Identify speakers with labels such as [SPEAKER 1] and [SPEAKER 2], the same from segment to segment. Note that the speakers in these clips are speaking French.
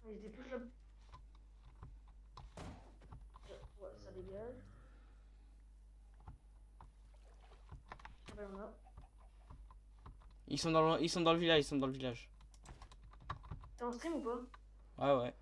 [SPEAKER 1] Ils étaient tous là. Ouais, ça dégage. Ah ben on a.
[SPEAKER 2] Ils sont dans le village, ils sont dans le village.
[SPEAKER 1] T'es en stream ou pas?
[SPEAKER 2] Ouais, ouais.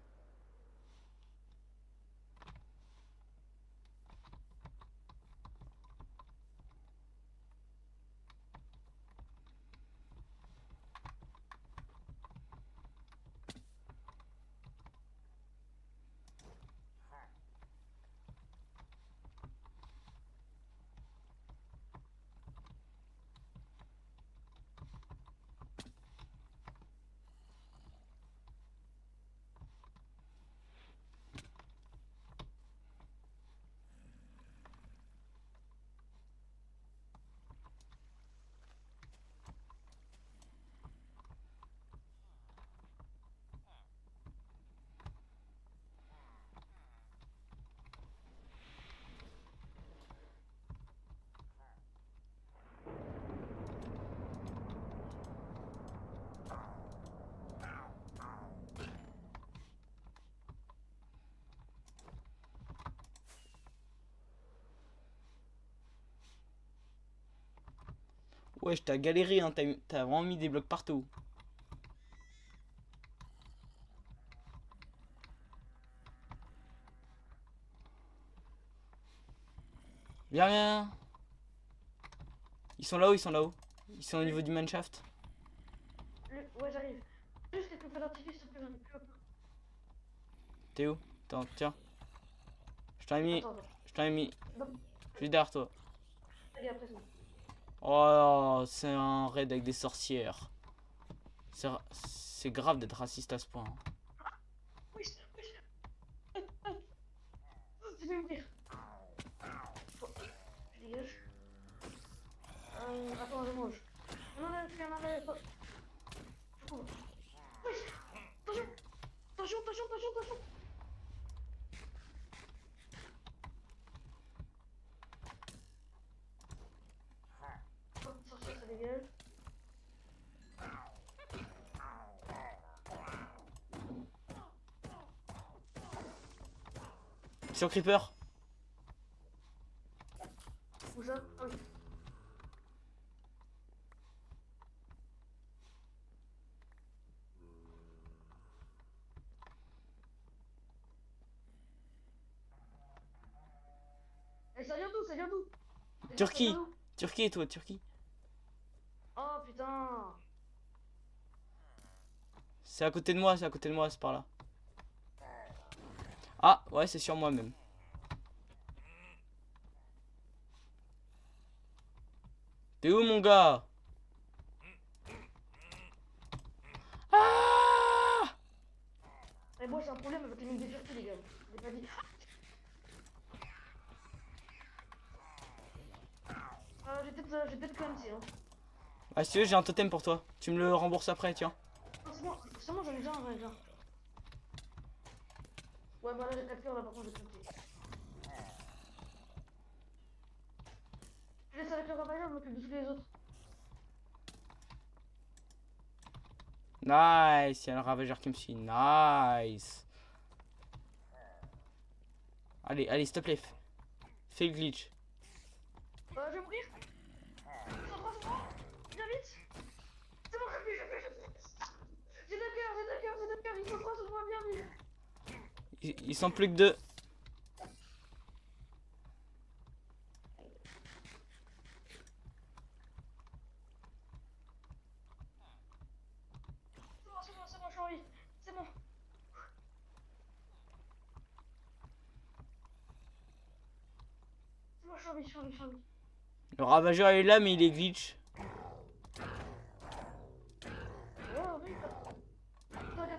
[SPEAKER 2] Ouais, t'as galéré, hein. T'as vraiment mis des blocs partout. Viens, viens. Ils sont là-haut, ils sont là-haut. Ils sont au niveau du manshaft.
[SPEAKER 1] Ouais, j'arrive. Juste quelques feux d'artifice, s'il te plaît, j'en ai plus.
[SPEAKER 2] T'es où? Attends, tiens. Je t'en ai mis.
[SPEAKER 1] Attends.
[SPEAKER 2] Je t'en ai mis.
[SPEAKER 1] Non,
[SPEAKER 2] Juste derrière toi.
[SPEAKER 1] allez, après c'est bon.
[SPEAKER 2] Oh, c'est un raid avec des sorcières. C'est grave d'être raciste à ce point, hein.
[SPEAKER 1] Oui, je vais mourir. Je dégage. Attends, je mange. Non, non, je suis un arrêt. Je cours. Oui, attention. Attention. Hop, sorcier, ça dégage.
[SPEAKER 2] Sur Creeper.
[SPEAKER 1] Où ça? Ah oui. Eh, ça vient d'où? Ça vient d'où?
[SPEAKER 2] Turquie. Turquie, toi, Turquie.
[SPEAKER 1] Oh putain.
[SPEAKER 2] C'est à côté de moi, c'est par là. Ah, ouais, c'est sur moi même. T'es où, mon gars? Ah!
[SPEAKER 1] Et moi, j'ai un problème avec les mines de Turquie, les gars. Je l'ai pas dit. J'ai peut-être clamsé, hein.
[SPEAKER 2] Ah, si tu veux, j'ai un totem pour toi. Tu me le rembourses après, tiens.
[SPEAKER 1] Non, c'est bon, j'en ai déjà un, Ouais, bah là, j'ai 4 cœurs, là, par contre, j'ai clamsé. Je laisse avec le ravageur, je m'occupe de tous les autres.
[SPEAKER 2] Nice, il y a le ravageur qui me suit. Nice. Allez, allez, s'il te plaît. Fais le glitch.
[SPEAKER 1] Je vais mourir. Ils sont 3. Viens vite. C'est bon, j'ai 2 cœurs. Ils sont 3 sur moi, viens vite.
[SPEAKER 2] Ils sont plus que 2.
[SPEAKER 1] C'est bon, je suis en vie. C'est bon. C'est bon, je suis en vie.
[SPEAKER 2] Le ravageur est là, mais il est glitch.
[SPEAKER 1] Oh, oui,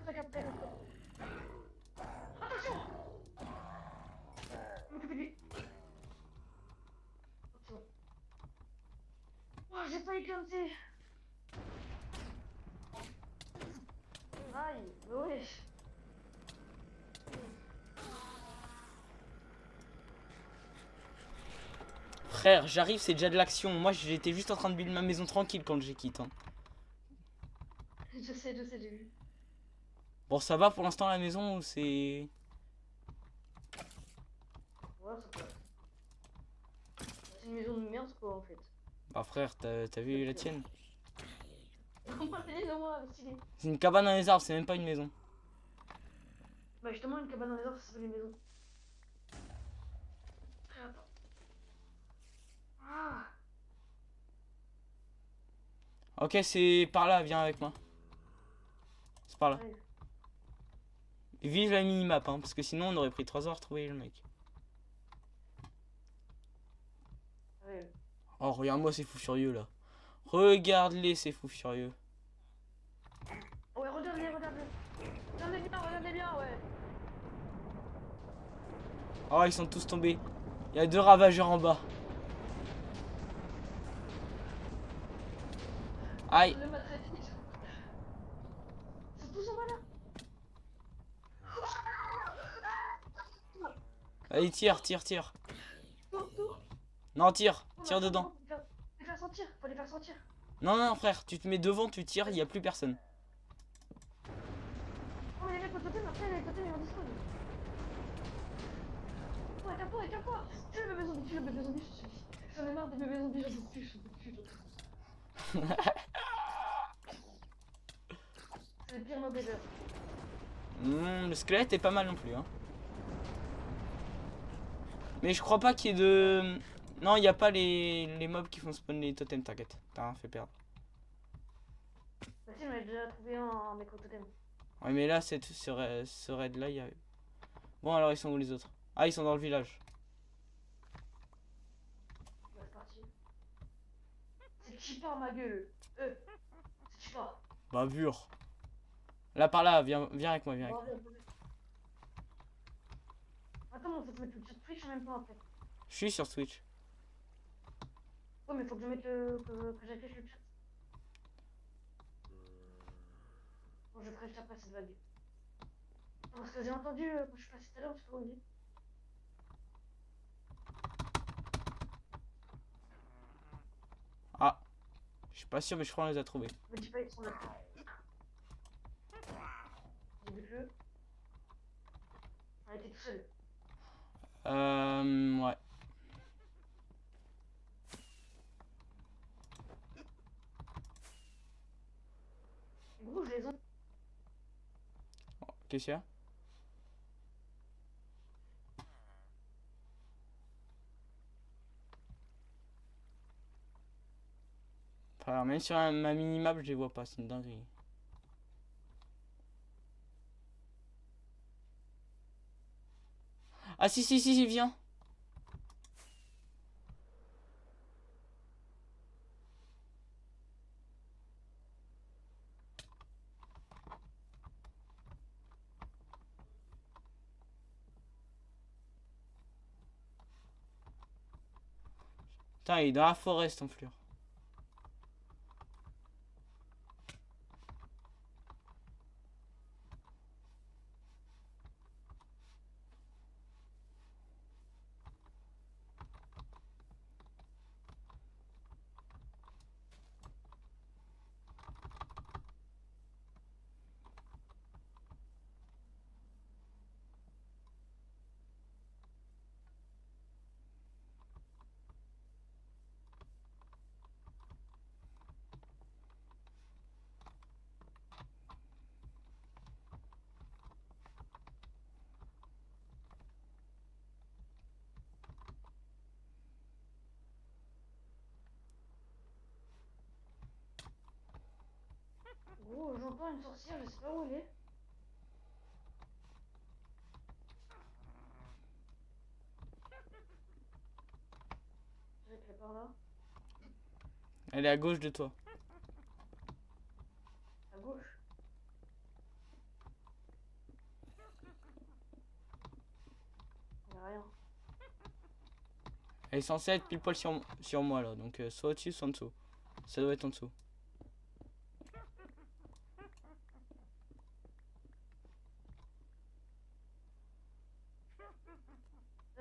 [SPEAKER 1] t'inquiète. Attention. Je m'occupe de lui. C'est bon. Oh, j'ai failli clamser. Aïe, mais wesh.
[SPEAKER 2] Frère, j'arrive, c'est déjà de l'action. Moi, j'étais juste en train de build ma maison tranquille quand j'ai quitté. Hein.
[SPEAKER 1] Je sais, j'ai vu.
[SPEAKER 2] Bon, ça va pour l'instant la maison ou c'est...
[SPEAKER 1] Ouais, ça passe. C'est une maison de merde, quoi, en fait.
[SPEAKER 2] Bah frère, t'as vu la tienne?
[SPEAKER 1] Comment c'est les moi, stylé.
[SPEAKER 2] C'est une cabane dans les arbres, c'est même pas une maison.
[SPEAKER 1] Bah, justement, une cabane dans les arbres, ça s'appelle une maison. Attends. Ah,
[SPEAKER 2] Ok, c'est par là, viens avec moi. C'est par là.
[SPEAKER 1] ouais.
[SPEAKER 2] Et vive la minimap, hein, parce que sinon on aurait pris 3 heures à retrouver le mec.
[SPEAKER 1] Ouais.
[SPEAKER 2] Oh, regarde-moi ces fous furieux là. Regarde-les ces fous furieux.
[SPEAKER 1] Ouais, regardez, regardez. Regardez bien, ouais.
[SPEAKER 2] Oh, ils sont tous tombés. Il y a 2 ravageurs en bas. Aïe.
[SPEAKER 1] Le matériel. Ils sont tous en bas là.
[SPEAKER 2] Allez, tire, tire, tire.
[SPEAKER 1] Tour.
[SPEAKER 2] Non, tire.
[SPEAKER 1] Oh,
[SPEAKER 2] Tire
[SPEAKER 1] attends,
[SPEAKER 2] dedans.
[SPEAKER 1] faut les faire sortir, faut les faire sortir.
[SPEAKER 2] Non, non, frère, tu te mets devant, tu tires, il n'y a plus personne.
[SPEAKER 1] Oh, mais les mecs au totem, après, les totems, ils vont disparaître. Oh, éteins-toi. Tu le bébé zombie, je suis. J'en ai marre des bébés zombies, j'en peux plus. C'est le pire mob ever.
[SPEAKER 2] Le squelette est pas mal non plus. Hein. Mais je crois pas qu'il y ait de... Non, il n'y a pas les mobs qui font spawn les totems, t'inquiète. T'as rien fait perdre.
[SPEAKER 1] Bah si, j'en ai déjà trouvé un mec au totem.
[SPEAKER 2] Ouais, mais là, ce raid là, il y a... Bon, alors ils sont où les autres? Ah, ils sont dans le village.
[SPEAKER 1] Bah, c'est parti. C'est cheaper ma gueule. C'est cheaper.
[SPEAKER 2] Bavure. Là, par là, viens avec moi, viens avec
[SPEAKER 1] Bon,
[SPEAKER 2] moi.
[SPEAKER 1] viens. Attends, faut que je mette le chat Twitch en même temps après.
[SPEAKER 2] Je suis sur Twitch.
[SPEAKER 1] Ouais, mais faut que je mette que j'affiche le chat. Bon, je ferai juste après cette vague. Parce que j'ai entendu quand je suis passé tout à l'heure, je sais pas où il est.
[SPEAKER 2] Ah, je suis pas sûr, mais je crois qu'on les a trouvés.
[SPEAKER 1] Me dis pas, ils sont là. J'ai vu le jeu. On était tout seul.
[SPEAKER 2] Ouais.
[SPEAKER 1] Gros, je les ai.
[SPEAKER 2] Qu'est-ce qu'il y a? Frère, même sur ma minimap, je les vois pas, c'est une dinguerie. Ah si, viens. Putain, il est dans la forêt, cet enflure.
[SPEAKER 1] Gros, j'entends une sorcière, je sais pas où elle est. Je vais qu'elle est par là.
[SPEAKER 2] Elle est à gauche de toi.
[SPEAKER 1] À gauche. Il y a rien.
[SPEAKER 2] Elle est censée être pile poil sur moi là, donc soit au-dessus, soit en dessous. Ça doit être en dessous.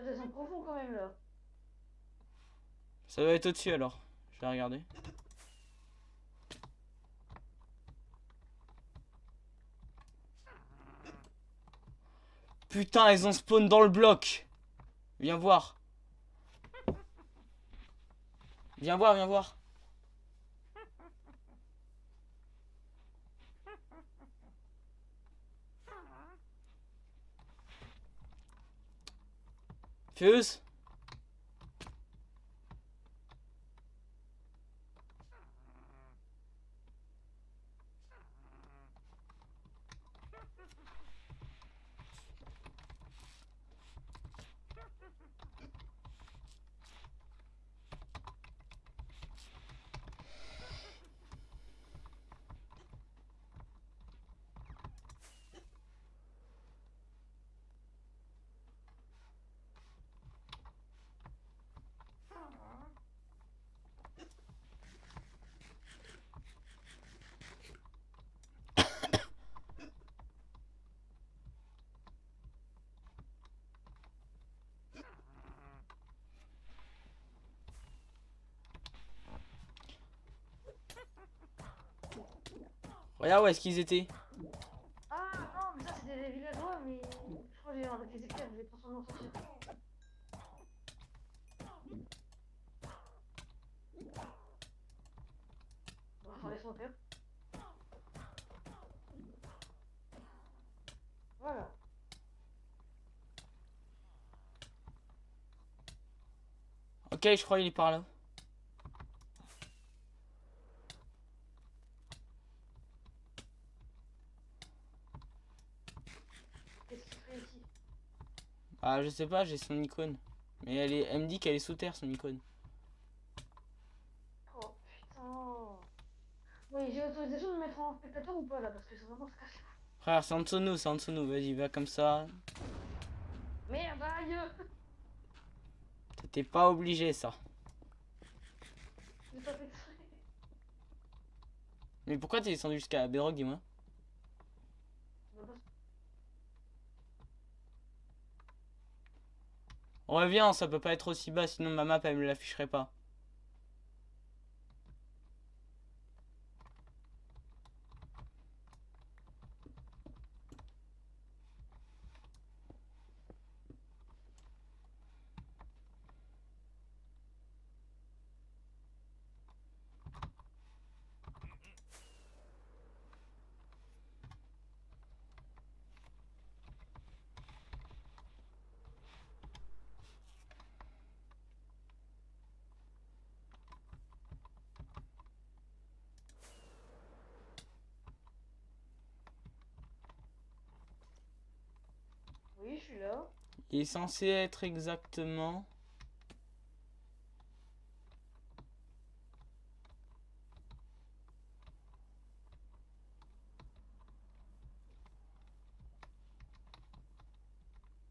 [SPEAKER 1] Elles sont profondes quand même là.
[SPEAKER 2] Ça doit être au-dessus alors. Je vais regarder. Putain, ils ont spawn dans le bloc. Viens voir. Viens voir, viens voir. Fuse. Regarde où est-ce qu'ils étaient.
[SPEAKER 1] Ah non, mais ça c'était des villageois, mais je crois que j'ai avec les éclairs, je les transformer en sorcières. Bon, laisse-moi faire. Voilà.
[SPEAKER 2] Ok, je crois qu'il est par là.
[SPEAKER 1] Qu'est-ce qu'il fait ici?
[SPEAKER 2] Ah, je sais pas, j'ai son icône. Mais elle me dit qu'elle est sous terre, son icône.
[SPEAKER 1] Oh putain. Oui, j'ai autorisation de me mettre en spectateur ou pas là? Parce que c'est vraiment se casse.
[SPEAKER 2] Frère, c'est en dessous de nous, c'est en dessous de nous. Vas-y, va comme ça.
[SPEAKER 1] Merde, aïe!
[SPEAKER 2] T'étais pas obligé, ça.
[SPEAKER 1] J'ai pas fait exprès.
[SPEAKER 2] Mais pourquoi t'es descendu jusqu'à Bedrock, dis-moi?
[SPEAKER 1] Bah, parce-
[SPEAKER 2] Reviens, ça peut pas être aussi bas, sinon ma map, elle me l'afficherait pas.
[SPEAKER 1] Oui, je suis là.
[SPEAKER 2] Il est censé être exactement...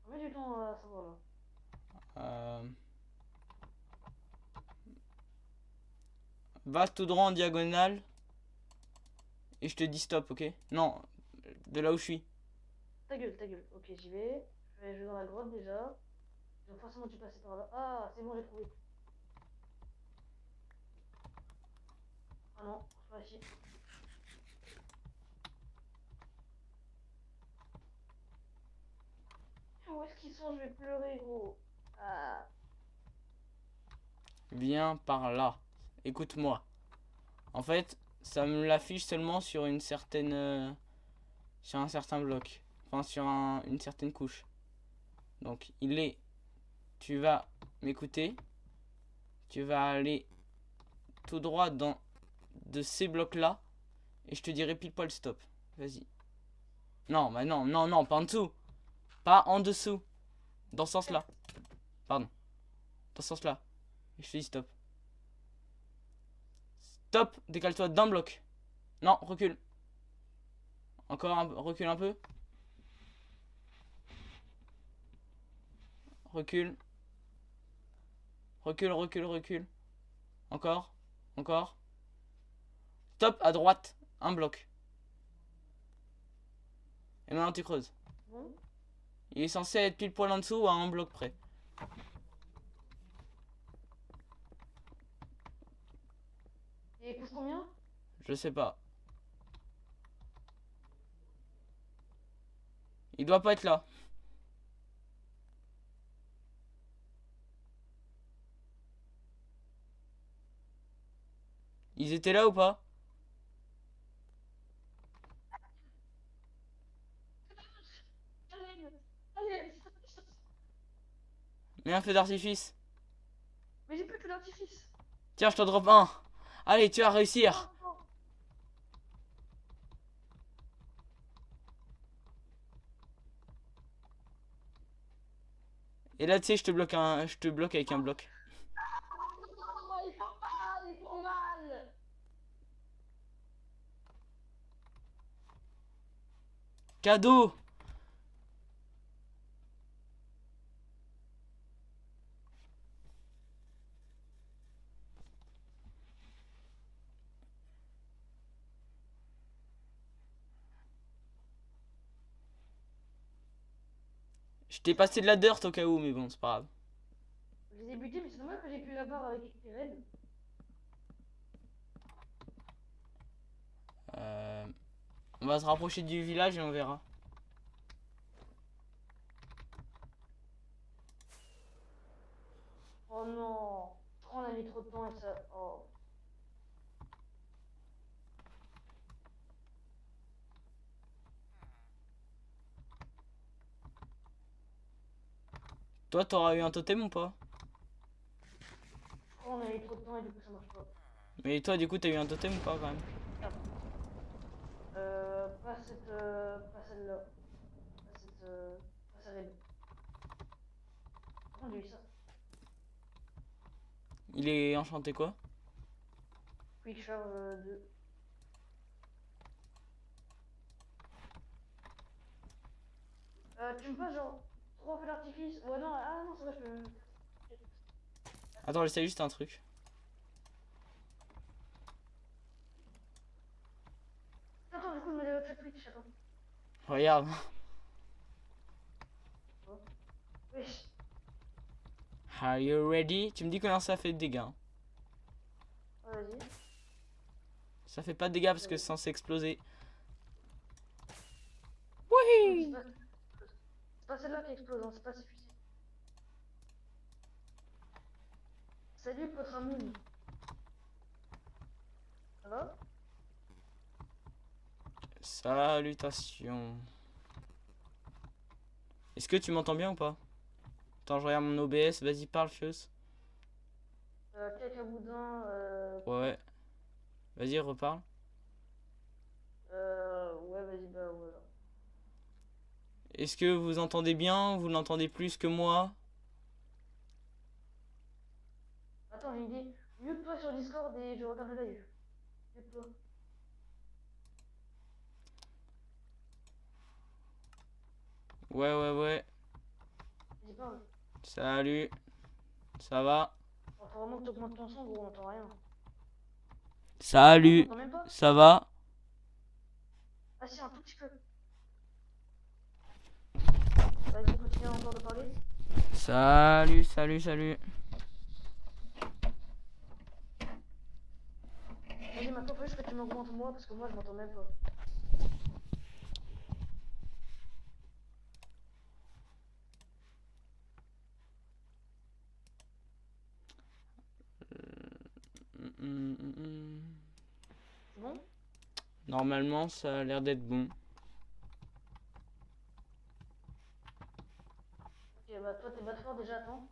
[SPEAKER 1] On met du temps à savoir là.
[SPEAKER 2] euh, Va tout droit en diagonale. Et je te dis stop, ok? Non, de là où je suis.
[SPEAKER 1] Ta gueule, ta gueule. Ok, j'y vais. Je vais dans la grotte déjà. Donc forcément tu passais par là. Ah, c'est bon, j'ai trouvé. Ah non, c'est pas ici. Où est-ce qu'ils sont? Je vais pleurer, gros. Ah.
[SPEAKER 2] Viens par là. Écoute-moi. En fait, ça me l'affiche seulement sur une certaine... sur un certain bloc. Enfin, sur une certaine couche. Donc, il est... Tu vas m'écouter. Tu vas aller tout droit dans de ces blocs-là. Et je te dirai pile poil stop. Vas-y. Non, bah non, non, non, pas en dessous. Pas en dessous. Dans ce sens-là. Pardon. Dans ce sens-là. Et je te dis stop. Stop. Décale-toi d'un bloc. Non, recule. Encore un peu. Recule un peu. Recule. Recule, recule, recule. Encore. Encore. Stop à droite. Un bloc. Et maintenant tu creuses.
[SPEAKER 1] Bon.
[SPEAKER 2] Il est censé être pile poil en dessous ou à un bloc près.
[SPEAKER 1] Et il coûte combien?
[SPEAKER 2] Je sais pas. Il doit pas être là. Ils étaient là ou pas?
[SPEAKER 1] Allez, allez.
[SPEAKER 2] Mets un feu d'artifice.
[SPEAKER 1] Mais j'ai plus que l'artifice.
[SPEAKER 2] Tiens, je t'en drop un. Allez, tu vas
[SPEAKER 1] Non,
[SPEAKER 2] réussir.
[SPEAKER 1] non.
[SPEAKER 2] Et là, tu sais, je te bloque avec un bloc.
[SPEAKER 1] Ah, ils font mal, ils font mal.
[SPEAKER 2] Cadeau. Je t'ai passé de la dirt au cas où, mais bon, c'est pas grave.
[SPEAKER 1] Je les ai butés, mais c'est dommage que j'ai pu l'avoir avec Eren.
[SPEAKER 2] Euh, on va se rapprocher du village et on verra.
[SPEAKER 1] Oh non. Je crois qu'on a mis trop de temps et ça. Oh.
[SPEAKER 2] Toi, t'auras eu un totem ou pas?
[SPEAKER 1] Je crois qu'on a mis trop de temps et du coup ça marche pas.
[SPEAKER 2] Mais toi, du coup, t'as eu un totem ou pas quand même?
[SPEAKER 1] Merde. Pas cette. Pas celle-là. Pas cette. Pas celle-là. Comment on dit ça?
[SPEAKER 2] Il est enchanté quoi?
[SPEAKER 1] Quick charge 2. Tu me passes genre 3 feux d'artifice? Ouais, non, ah non, c'est vrai, je peux.
[SPEAKER 2] Attends, j'essaie juste un truc.
[SPEAKER 1] Attends, du coup, je me développe Twitch, attends.
[SPEAKER 2] Regarde.
[SPEAKER 1] Oh. Wesh.
[SPEAKER 2] Are you ready? Tu me dis combien ça fait de dégâts, hein.
[SPEAKER 1] Vas-y.
[SPEAKER 2] Ça fait pas de dégâts parce que c'est censé exploser.
[SPEAKER 1] C'est
[SPEAKER 2] Oui.
[SPEAKER 1] pas celle-là qui explose, hein, c'est pas suffisant. Salut, votre ami. Ça va?
[SPEAKER 2] Salutations. Est-ce que tu m'entends bien ou pas? Attends, je regarde mon OBS. Vas-y, parle, Fios.
[SPEAKER 1] Cacaboudin,
[SPEAKER 2] Ouais. Vas-y, reparle.
[SPEAKER 1] ouais, vas-y, bah voilà.
[SPEAKER 2] Est-ce que vous entendez bien? Vous l'entendez plus que moi?
[SPEAKER 1] Attends, j'ai une idée. Mute-toi sur Discord et je regarde le live. Mute-toi.
[SPEAKER 2] Ouais, ouais, ouais.
[SPEAKER 1] Vas-y, parle.
[SPEAKER 2] Salut. Ça va?
[SPEAKER 1] Faut vraiment que t'augmentes ton son, gros, on entend rien. On
[SPEAKER 2] Salut.
[SPEAKER 1] t'entend même pas?
[SPEAKER 2] Ça va?
[SPEAKER 1] Ah si, un tout petit peu. Vas-y, continue encore de parler.
[SPEAKER 2] Salut, salut, salut.
[SPEAKER 1] Vas-y, maintenant, faut juste que tu m'augmentes moi, parce que moi, je m'entends même pas. C'est bon?
[SPEAKER 2] Normalement, ça a l'air d'être bon.
[SPEAKER 1] Ok, bah toi, t'es bas de fort déjà, attends.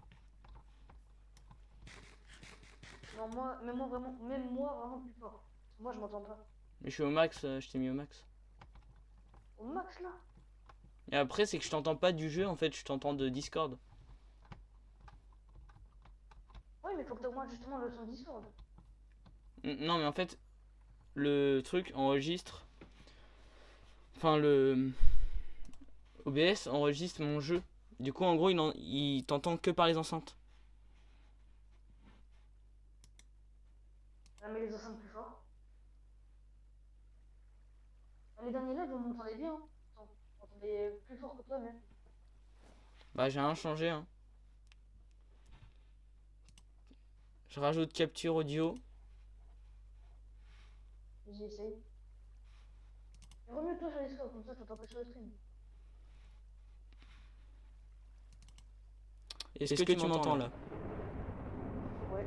[SPEAKER 1] Non, même moi, vraiment plus fort. Moi, je m'entends pas.
[SPEAKER 2] Mais je suis au max, je t'ai mis au max.
[SPEAKER 1] Au max, là?
[SPEAKER 2] Et après, c'est que je t'entends pas du jeu, en fait, je t'entends de Discord.
[SPEAKER 1] Oui, mais faut que t'augmentes justement le son Discord.
[SPEAKER 2] Non, mais en fait, le truc enregistre. Enfin, le OBS enregistre mon jeu. Du coup, en gros, il t'entend que par les enceintes.
[SPEAKER 1] Ah, mais les enceintes plus fort. Ah, les derniers lives, on m'entendait bien. Hein. On m'entendait plus fort que toi, même.
[SPEAKER 2] Bah, j'ai rien changé, hein. Je rajoute capture audio.
[SPEAKER 1] Vas-y, essaye. Remets-toi sur les scores, comme ça, t'entends pas sur le stream.
[SPEAKER 2] Est-ce que tu m'entends là?
[SPEAKER 1] Ouais.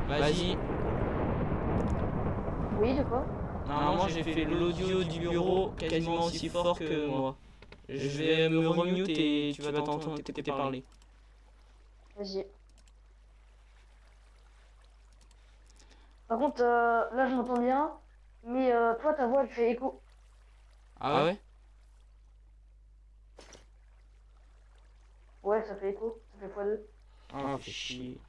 [SPEAKER 2] Vas-y.
[SPEAKER 1] Oui, de quoi?
[SPEAKER 2] Normalement, j'ai fait l'audio du bureau quasiment aussi fort que moi. Je vais me remute et tu vas t'entendre t'écouter parler.
[SPEAKER 1] Vas-y. Par contre, là, je m'entends bien. Mais toi, ta voix, elle fait écho.
[SPEAKER 2] Ah ouais?
[SPEAKER 1] Ouais, ça fait écho. Ça fait x2.
[SPEAKER 2] Ah, fait chier.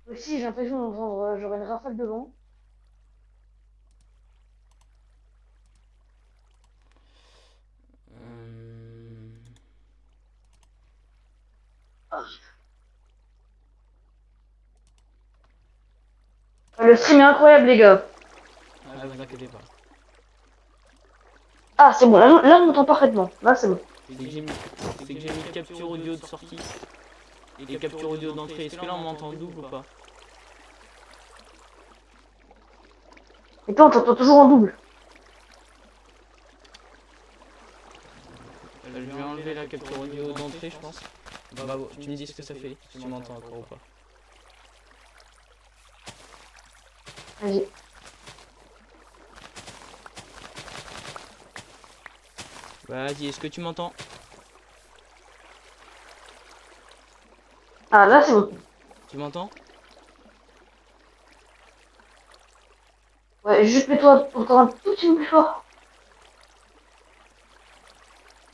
[SPEAKER 1] Aussi, j'ai l'impression d'entendre genre une rafale de vent. Le stream est incroyable, les gars.
[SPEAKER 2] Ah, vous inquiétez pas.
[SPEAKER 1] Ah, c'est bon, là on m'entend parfaitement. Là, c'est bon.
[SPEAKER 2] C'est que j'ai mis capture audio de sortie et capture audio d'entrée. Est-ce que là on m'entend double ou pas?
[SPEAKER 1] Et toi, on t'entend toujours en double.
[SPEAKER 2] Je vais enlever la capture audio d'entrée, je pense. Bah, tu me dis ce que ça fait, si tu m'entends encore ou pas.
[SPEAKER 1] Vas-y.
[SPEAKER 2] Vas-y, est-ce que tu m'entends?
[SPEAKER 1] Ah, là, c'est bon.
[SPEAKER 2] Tu m'entends?
[SPEAKER 1] Ouais, juste mets-toi encore un tout petit peu plus fort.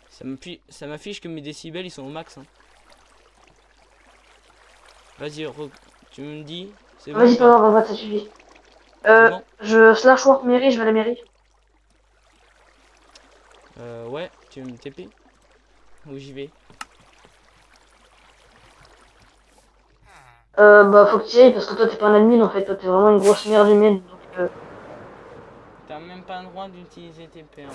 [SPEAKER 2] Ça m'affiche que mes décibels ils sont au max. Hein. Vas-y, tu me dis, c'est bon ou
[SPEAKER 1] Vas-y, pas
[SPEAKER 2] pas?
[SPEAKER 1] grave, va, ça suffit.
[SPEAKER 2] C'est bon?
[SPEAKER 1] Je slash work mairie, je vais à la mairie.
[SPEAKER 2] Ouais, tu veux me TP? Où j'y vais?
[SPEAKER 1] Bah, faut que tu y ailles parce que toi, t'es pas un admin en fait. Toi, t'es vraiment une grosse merde humaine. Donc,
[SPEAKER 2] T'as même pas le droit d'utiliser tes perles.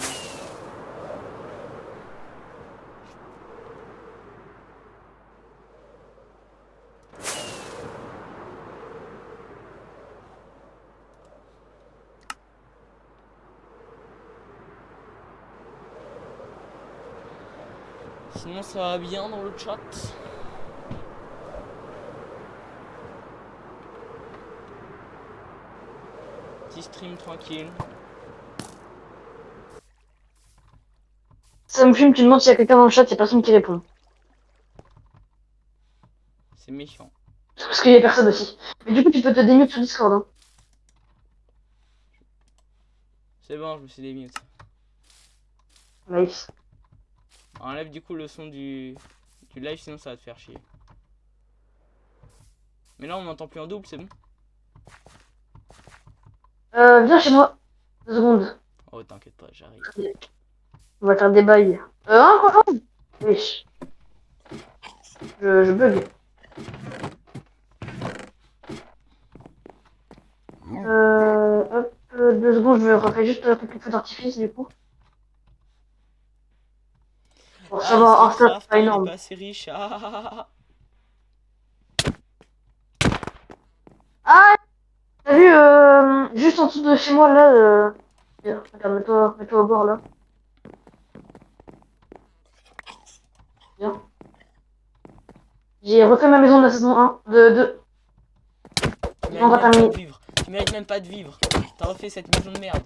[SPEAKER 2] Sinon ça va bien dans le chat. Petit stream tranquille.
[SPEAKER 1] ça me fume, tu demandes s'il y a quelqu'un dans le chat, y'a personne qui répond.
[SPEAKER 2] C'est méchant.
[SPEAKER 1] Parce qu'il y a personne aussi. Mais du coup, tu peux te démute sur Discord. Hein.
[SPEAKER 2] C'est bon, je me suis démute.
[SPEAKER 1] Nice.
[SPEAKER 2] Enlève du coup le son du live, sinon ça va te faire chier. Mais là on m'entend plus en double, c'est bon?
[SPEAKER 1] Viens chez moi. 2 secondes.
[SPEAKER 2] Oh t'inquiète pas, j'arrive.
[SPEAKER 1] On va faire des bails. Quoi? Wesh. Je bug. Hop, 2 secondes, je me refais juste quelques feux d'artifice du coup. Pour
[SPEAKER 2] Ah,
[SPEAKER 1] savoir, un stat,
[SPEAKER 2] Starcraft,
[SPEAKER 1] pas
[SPEAKER 2] il est
[SPEAKER 1] énorme.
[SPEAKER 2] pas assez riche. Ah.
[SPEAKER 1] Ah, t'as vu, juste en dessous de chez moi là, Viens, regarde, mets-toi au bord là. Viens. J'ai refait ma maison de la saison 1, de...
[SPEAKER 2] Tu
[SPEAKER 1] On
[SPEAKER 2] mérites
[SPEAKER 1] va
[SPEAKER 2] même pas
[SPEAKER 1] terminer.
[SPEAKER 2] de vivre. Tu mérites même pas de vivre. T'as refait cette maison de merde.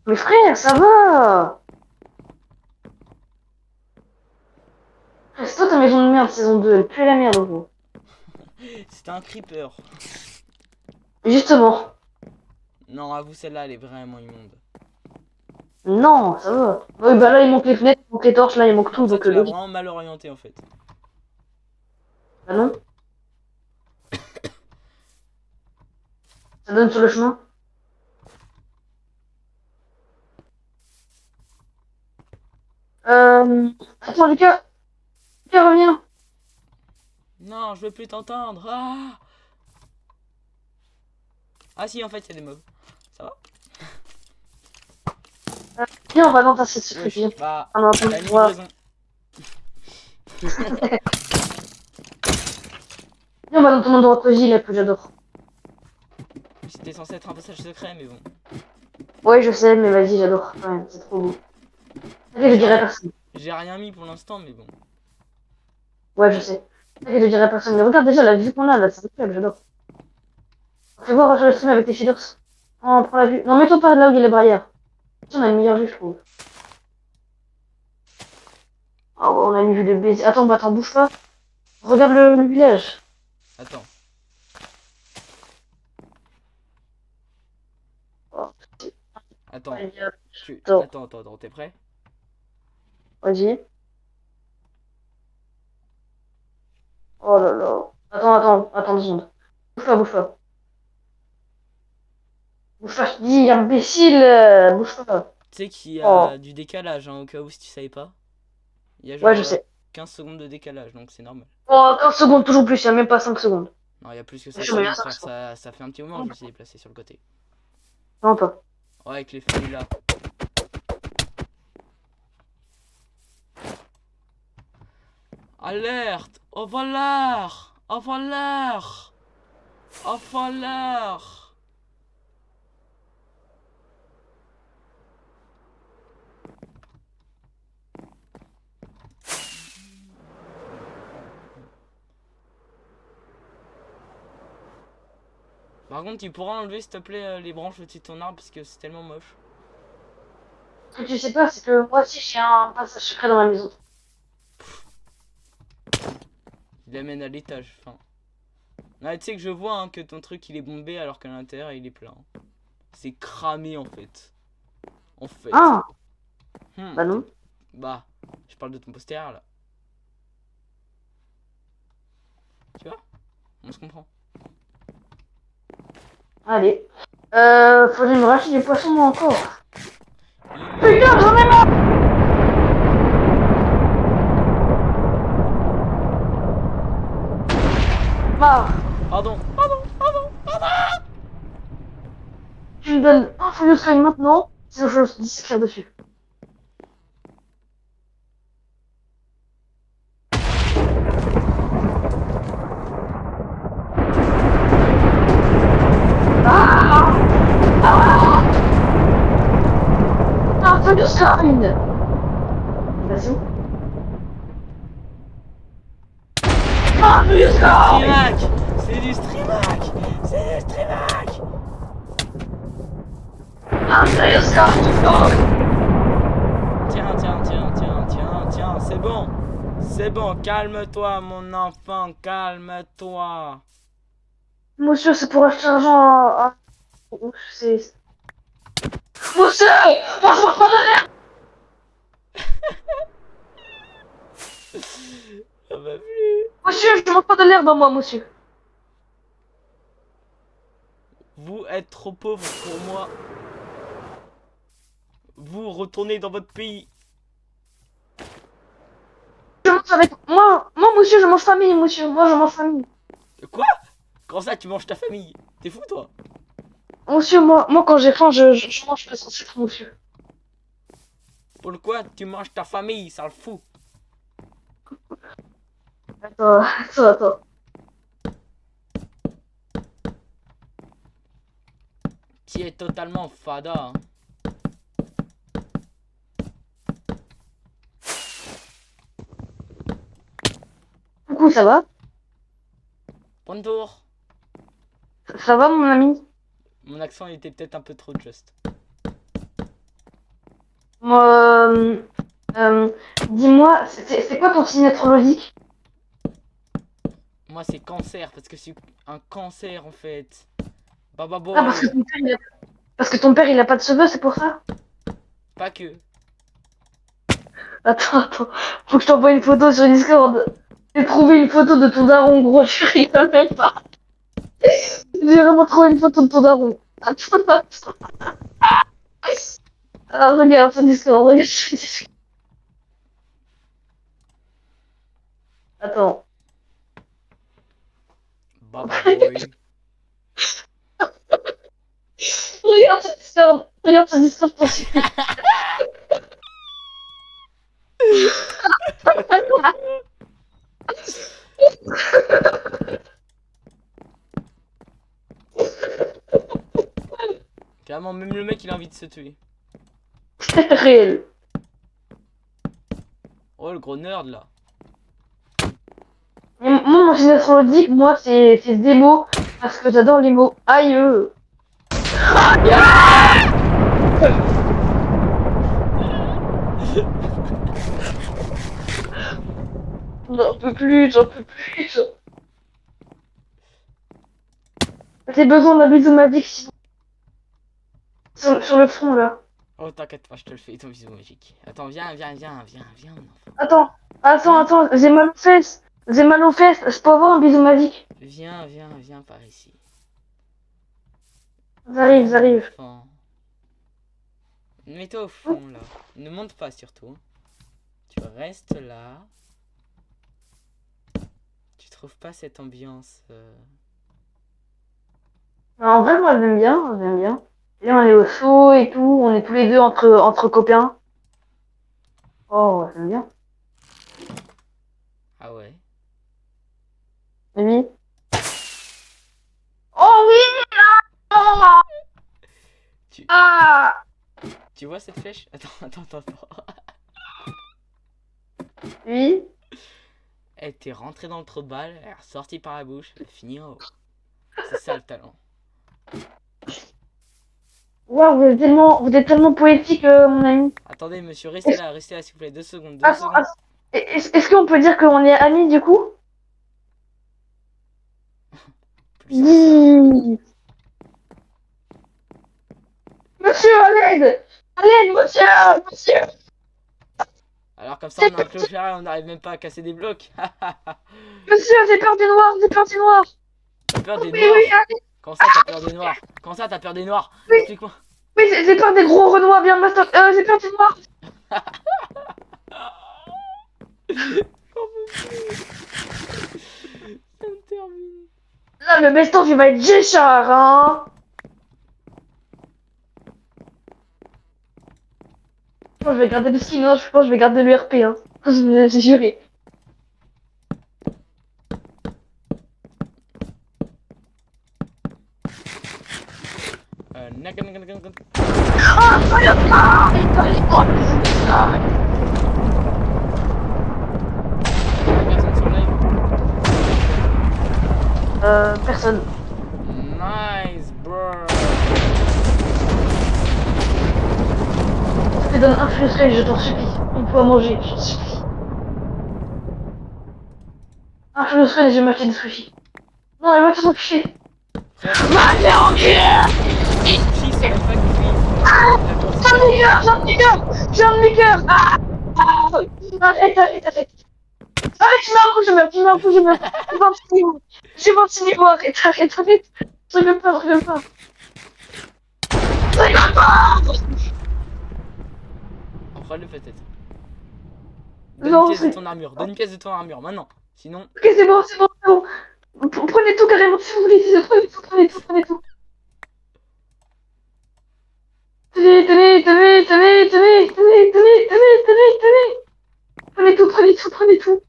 [SPEAKER 1] Mais frère, ça va! C'est toi ta maison de merde saison 2, elle pue la merde gros.
[SPEAKER 2] C'était un creeper.
[SPEAKER 1] Justement.
[SPEAKER 2] Non, avoue, celle-là, elle est vraiment immonde.
[SPEAKER 1] Non, ça va. Oui, bah là il manque les fenêtres, il manque les torches, là il manque
[SPEAKER 2] En
[SPEAKER 1] tout,
[SPEAKER 2] fait,
[SPEAKER 1] donc
[SPEAKER 2] tu l'as
[SPEAKER 1] logique.
[SPEAKER 2] vraiment mal orienté en fait.
[SPEAKER 1] Bah non. Ça donne sur le chemin. Attends Lucas, reviens.
[SPEAKER 2] Non, je veux plus t'entendre. Ah, ah si, en fait, il y a des mobs. Ça va?
[SPEAKER 1] Viens, on va dans ta cette truc,
[SPEAKER 2] Wesh,
[SPEAKER 1] viens.
[SPEAKER 2] bah,
[SPEAKER 1] Ah non,
[SPEAKER 2] t'as
[SPEAKER 1] attends,
[SPEAKER 2] une
[SPEAKER 1] voilà.
[SPEAKER 2] livraison.
[SPEAKER 1] Viens, on va dans ton endroit cosy là que j'adore.
[SPEAKER 2] C'était censé être un passage secret, mais bon.
[SPEAKER 1] Ouais, je sais, mais vas-y, j'adore. Ouais, c'est trop beau. T'inquiète, je dirai à personne.
[SPEAKER 2] J'ai rien mis pour l'instant, mais bon.
[SPEAKER 1] Ouais, je sais. T'inquiète, je dirai à personne. Mais regarde déjà la vue qu'on a là, c'est incroyable, j'adore. Fais voir sur le stream avec les shaders. Oh, on prend la vue. Non, mets-toi pas là où il y a les barrières. On a une meilleure vue, je trouve. Oh, ouais, on a une vue de baiser. Attends, bah, attends, bouge pas. Regarde le village.
[SPEAKER 2] Attends.
[SPEAKER 1] Oh,
[SPEAKER 2] Attends.
[SPEAKER 1] ouais,
[SPEAKER 2] Attends,
[SPEAKER 1] attends,
[SPEAKER 2] attends, t'es prêt?
[SPEAKER 1] vas-y. Oh là là. Attends 2 secondes. Bouge pas, bouge pas. Bouge pas, je te dis, imbécile. Bouge pas.
[SPEAKER 2] Tu sais qu'il y
[SPEAKER 1] Oh,
[SPEAKER 2] a du décalage, hein, au cas où si tu savais pas. Il y a
[SPEAKER 1] ouais, je
[SPEAKER 2] genre
[SPEAKER 1] sais.
[SPEAKER 2] 15 secondes de décalage, donc c'est normal.
[SPEAKER 1] Oh, 15 secondes, toujours plus, il y a même pas 5 secondes.
[SPEAKER 2] Non, il y a plus que
[SPEAKER 1] Je
[SPEAKER 2] ça
[SPEAKER 1] suis
[SPEAKER 2] quand
[SPEAKER 1] meilleur
[SPEAKER 2] même,
[SPEAKER 1] 5
[SPEAKER 2] frère.
[SPEAKER 1] secondes.
[SPEAKER 2] Ça fait un petit moment que je me suis déplacé sur le côté.
[SPEAKER 1] Non, pas.
[SPEAKER 2] Ouais, avec les feuilles là. Alerte! Au voleur! Au voleur! Au voleur! Par contre, tu pourras enlever s'il te plaît les branches au-dessus de ton arbre parce que c'est tellement moche.
[SPEAKER 1] Ce que tu sais pas, c'est que moi aussi j'ai un passage secret dans ma maison.
[SPEAKER 2] Il l'amène à l'étage. Enfin. Là, tu sais que je vois hein, que ton truc il est bombé alors qu'à l'intérieur il est plein. C'est cramé en fait. En fait.
[SPEAKER 1] Ah, bah non.
[SPEAKER 2] Bah, je parle de ton postérieur là. Tu vois? On se comprend.
[SPEAKER 1] Allez. Faudrait me racheter du poisson moi encore.
[SPEAKER 2] Il-
[SPEAKER 1] Putain, j'en ai marre. Marre.
[SPEAKER 2] Pardon.
[SPEAKER 1] Tu me donnes un feuille de sky maintenant, sinon je dis s'écrire dessus. Ah, ah, un feuille de sky. Vas-y. Ah, feuille de sky.
[SPEAKER 2] Streamac! C'est du streamac! C'est du streamac!
[SPEAKER 1] Ah, feuille de sky.
[SPEAKER 2] Tiens, c'est bon! C'est bon, calme-toi, mon enfant, calme-toi!
[SPEAKER 1] Monsieur, c'est pour acheter l'argent à... C'est... Monsieur, moi je mange pas de l'air.
[SPEAKER 2] Ça va plus!
[SPEAKER 1] Monsieur, je mange pas de l'herbe, moi, monsieur.
[SPEAKER 2] Vous êtes trop pauvre pour moi. Vous retournez dans votre pays.
[SPEAKER 1] Je mange avec... Moi, monsieur, je mange famille, monsieur. Moi, je mange famille.
[SPEAKER 2] Quoi? Comment ça, tu manges ta famille? T'es fou, toi?
[SPEAKER 1] Monsieur, moi quand j'ai faim, je mange pas sans sucre, monsieur.
[SPEAKER 2] Pourquoi tu manges ta famille, ça le fout?
[SPEAKER 1] Attends.
[SPEAKER 2] Tu es totalement fada, hein.
[SPEAKER 1] Coucou, ça va?
[SPEAKER 2] Bonjour.
[SPEAKER 1] Ça va, mon ami?
[SPEAKER 2] Mon accent était peut-être un peu trop juste.
[SPEAKER 1] Moi, dis-moi, c'est quoi ton signe astrologique?
[SPEAKER 2] Moi, c'est cancer, parce que c'est un cancer, en fait. Baba
[SPEAKER 1] Ah,
[SPEAKER 2] boy.
[SPEAKER 1] parce que ton père, il a pas de cheveux, c'est pour ça?
[SPEAKER 2] Pas que.
[SPEAKER 1] Attends. Faut que je t'envoie une photo sur Discord. J'ai trouvé une photo de ton daron, gros, je rigole même pas. J'ai vraiment trouvé une photo de ton daron. Attends. Ah, regarde sur Discord, regarde sur Discord. Attends.
[SPEAKER 2] Baba boy.
[SPEAKER 1] Regarde sur Discord. Regarde sur Discord pour suivre.
[SPEAKER 2] Vraiment, même le mec, il a envie de se tuer.
[SPEAKER 1] Réel.
[SPEAKER 2] Oh, le gros nerd, là.
[SPEAKER 1] Et moi, mon signe astrologique, moi, c'est Zemo, parce que j'adore les mots. Aïe. J'en peux plus, j'en peux plus. J'ai besoin d'un bisou magique sur le front, là.
[SPEAKER 2] Oh, t'inquiète pas, je te le fais, ton bisou magique. Attends, viens, mon enfant.
[SPEAKER 1] Attends,
[SPEAKER 2] Hein?
[SPEAKER 1] j'ai mal aux fesses. J'ai mal aux fesses, je peux avoir un bisou magique.
[SPEAKER 2] Viens par ici.
[SPEAKER 1] J'arrive,
[SPEAKER 2] Viens, mon
[SPEAKER 1] j'arrive.
[SPEAKER 2] enfant. Mets-toi au fond, là. Ne monte pas, surtout. Tu restes là. Tu trouves pas cette ambiance
[SPEAKER 1] En vrai, moi, j'aime bien, j'aime bien. Et on est au chaud et tout, on est tous les deux entre copains. Oh, ouais, j'aime bien.
[SPEAKER 2] Ah ouais.
[SPEAKER 1] Oui. Oh oui! Ah!
[SPEAKER 2] Tu,
[SPEAKER 1] Ah!
[SPEAKER 2] tu vois cette flèche? Attends.
[SPEAKER 1] Oui.
[SPEAKER 2] Elle était rentrée dans le trou de balle, elle est ressortie par la bouche, elle finit en haut. C'est ça le talent.
[SPEAKER 1] Waouh, vous êtes tellement poétique, mon ami.
[SPEAKER 2] Attendez, monsieur,
[SPEAKER 1] Est-ce
[SPEAKER 2] restez là, s'il vous plaît. 2 secondes, 2 secondes.
[SPEAKER 1] attends, est-ce qu'on peut dire qu'on est amis, du coup?
[SPEAKER 2] Plus que ça.
[SPEAKER 1] Oui. Monsieur, à l'aide! À l'aide, monsieur!
[SPEAKER 2] Alors comme ça, on a un clochard et on n'arrive même pas à casser des blocs.
[SPEAKER 1] Monsieur, j'ai peur des noirs, j'ai peur des noirs!
[SPEAKER 2] T'as peur des
[SPEAKER 1] Oui, oui,
[SPEAKER 2] noirs?
[SPEAKER 1] allez,
[SPEAKER 2] Comment ça, t'as peur des noirs? Comment ça, t'as peur des noirs?
[SPEAKER 1] oui,
[SPEAKER 2] Explique-moi.
[SPEAKER 1] oui, j'ai peur des gros renois bien mastoc. J'ai peur des noirs!
[SPEAKER 2] Ça me termine.
[SPEAKER 1] Là, le best-of, il va être Géchard, hein! Moi, je vais garder le skin, hein, je pense que je vais garder le RP, hein. J'ai juré. Ah,
[SPEAKER 2] Personne sur le live.
[SPEAKER 1] personne.
[SPEAKER 2] Nice, bro.
[SPEAKER 1] Je te donne un frustré, je t'en supplie. Une fois à manger, je t'en supplie. Un frustré, je vais m'acheter des sushis. Non, elle va te s'enculer.
[SPEAKER 2] Frère,
[SPEAKER 1] Va te faire enculer!
[SPEAKER 2] les sushis, c'est même pas cuit, frère. La
[SPEAKER 1] J'ai un
[SPEAKER 2] consister.
[SPEAKER 1] demi-cœur, j'ai un demi-cœur! J'ai un demi-cœur! Arrête! Arrête, je meurs! J'ai 26 niveaux, arrête! Je rigole pas! Je rigole pas!
[SPEAKER 2] On fera le peut-être. Donne une
[SPEAKER 1] Non,
[SPEAKER 2] pièce de
[SPEAKER 1] c'est...
[SPEAKER 2] ton armure. Donne une pièce de ton armure, maintenant. Sinon,
[SPEAKER 1] Ok, c'est bon. Prenez tout carrément, si vous voulez. Prenez tout. Tenez. Prenez tout.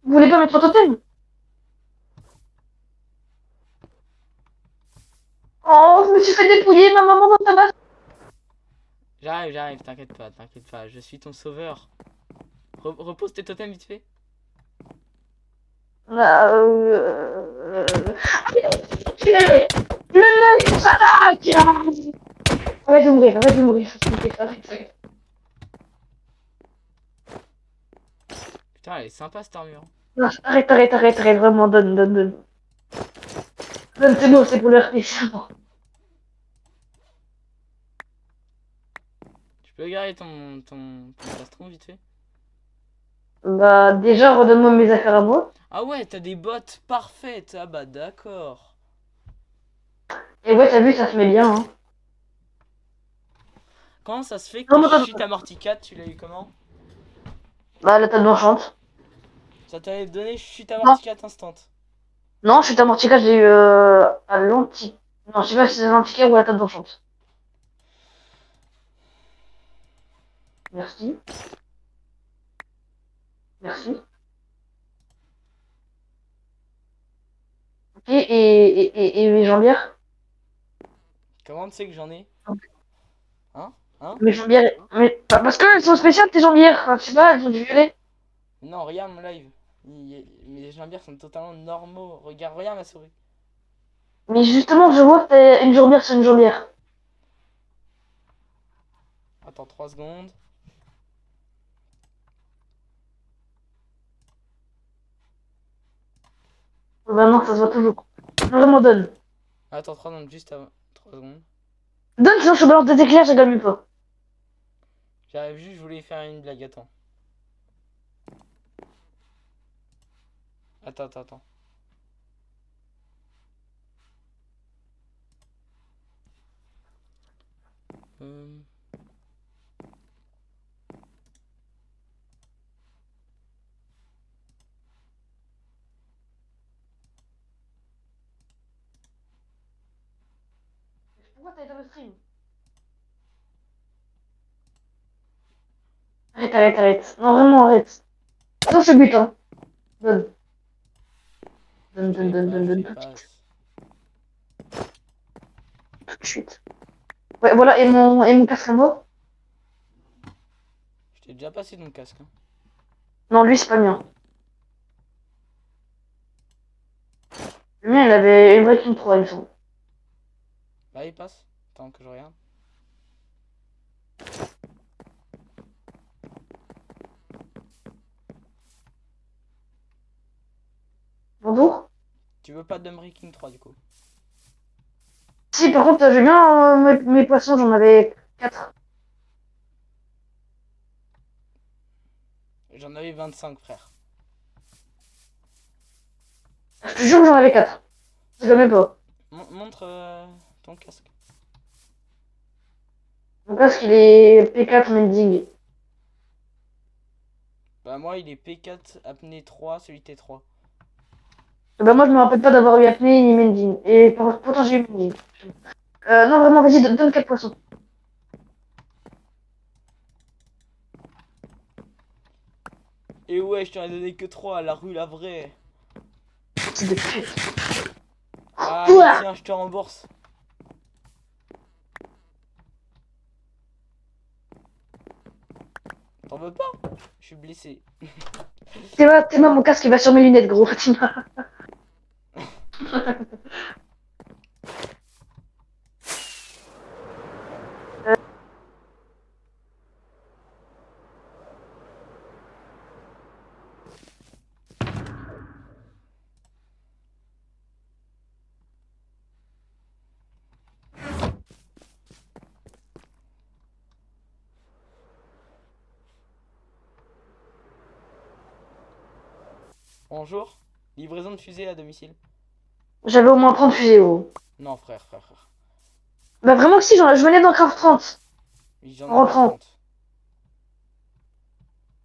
[SPEAKER 1] Vous voulez pas mettre un totem? Oh, je me suis fait dépouiller, ma maman dans ta base.
[SPEAKER 2] j'arrive, t'inquiète pas. Je suis ton sauveur. Repose tes totems vite fait.
[SPEAKER 1] Le mec, ça va. Arrête de mourir. Arrête.
[SPEAKER 2] Putain, elle est sympa cette armure.
[SPEAKER 1] Non, arrête, vraiment, donne. Donne, c'est bon, c'est pour le RP, c'est bon.
[SPEAKER 2] Tu peux garder ton plastron vite fait?
[SPEAKER 1] Bah, déjà, redonne-moi mes affaires à moi.
[SPEAKER 2] Ah ouais, t'as des bottes parfaites. Ah bah d'accord.
[SPEAKER 1] Et ouais, t'as vu, ça se met bien, hein.
[SPEAKER 2] Comment ça se fait que
[SPEAKER 1] Non,
[SPEAKER 2] tes
[SPEAKER 1] mais attends,
[SPEAKER 2] chutes amorti 4, tu l'as eu comment?
[SPEAKER 1] bah, la table d'enchante.
[SPEAKER 2] Ça t'avait donné chute
[SPEAKER 1] Non,
[SPEAKER 2] amorti 4 instant.
[SPEAKER 1] non, je suis à Mortica, j'ai eu à l'anti. Non, je sais pas si c'est l'antiquaire ou la table d'enchante. Merci. Ok, et les jambières?
[SPEAKER 2] Comment tu sais que j'en ai? Hein? Hein?
[SPEAKER 1] Mes jambières. Mais parce que elles sont spéciales tes jambières. Enfin, je sais pas, elles sont du violet.
[SPEAKER 2] Non, regarde mon live. Mes jambières sont totalement normaux. Regarde ma souris.
[SPEAKER 1] Mais justement, je vois que t'as une jambière sur une jambière.
[SPEAKER 2] Attends 3 secondes.
[SPEAKER 1] Bah non, ça se voit toujours. Vraiment, donne.
[SPEAKER 2] Attends 3 secondes, juste avant. 3 secondes.
[SPEAKER 1] Donne, sinon je te balance des éclairs, je gagne pas.
[SPEAKER 2] J'arrive juste, je voulais faire une blague, attends. Attends. Euh,
[SPEAKER 1] Pourquoi t'as été dans le stream? Arrête. Non, vraiment, arrête. Attends, ce but, hein. Donne.
[SPEAKER 2] je
[SPEAKER 1] Donne
[SPEAKER 2] fais
[SPEAKER 1] tout de
[SPEAKER 2] pas.
[SPEAKER 1] suite. Tout de suite. Ouais, voilà, et mon casque à moi?
[SPEAKER 2] Je t'ai déjà passé ton casque. Hein.
[SPEAKER 1] Non, lui, c'est pas le mien. Le mien, il avait une Breaking 3, il me semble.
[SPEAKER 2] Bah, il passe. Attends que je regarde.
[SPEAKER 1] Bonjour.
[SPEAKER 2] Tu veux pas de Breaking 3 du coup?
[SPEAKER 1] Si, par contre, j'ai bien mes poissons, j'en avais 4.
[SPEAKER 2] J'en avais 25 frère.
[SPEAKER 1] Je te jure que j'en avais 4. Je le mets pas.
[SPEAKER 2] Montre ton casque.
[SPEAKER 1] Mon casque, il est P4 Mending.
[SPEAKER 2] Bah moi il est P4 apnée 3, celui T3.
[SPEAKER 1] Bah, moi, je me rappelle pas d'avoir eu apnée ni Mending. Et pourtant, j'ai eu Mending. Non, vraiment, vas-y, donne 4 poissons.
[SPEAKER 2] Et ouais, je t'en ai donné que 3, la rue la vraie.
[SPEAKER 1] Petit de pute.
[SPEAKER 2] Allez
[SPEAKER 1] Ouah.
[SPEAKER 2] tiens, je te rembourse. T'en veux pas? Je suis blessé.
[SPEAKER 1] T'es moi, mon casque, il va sur mes lunettes, gros. Tima.
[SPEAKER 2] Bonjour. Livraison de fusée à domicile.
[SPEAKER 1] J'avais au moins 30 fusées, gros.
[SPEAKER 2] Non frère.
[SPEAKER 1] Bah, vraiment que si, je venais d'en craft 30.
[SPEAKER 2] Oui, j'en
[SPEAKER 1] En
[SPEAKER 2] avais
[SPEAKER 1] rentrant.
[SPEAKER 2] 30.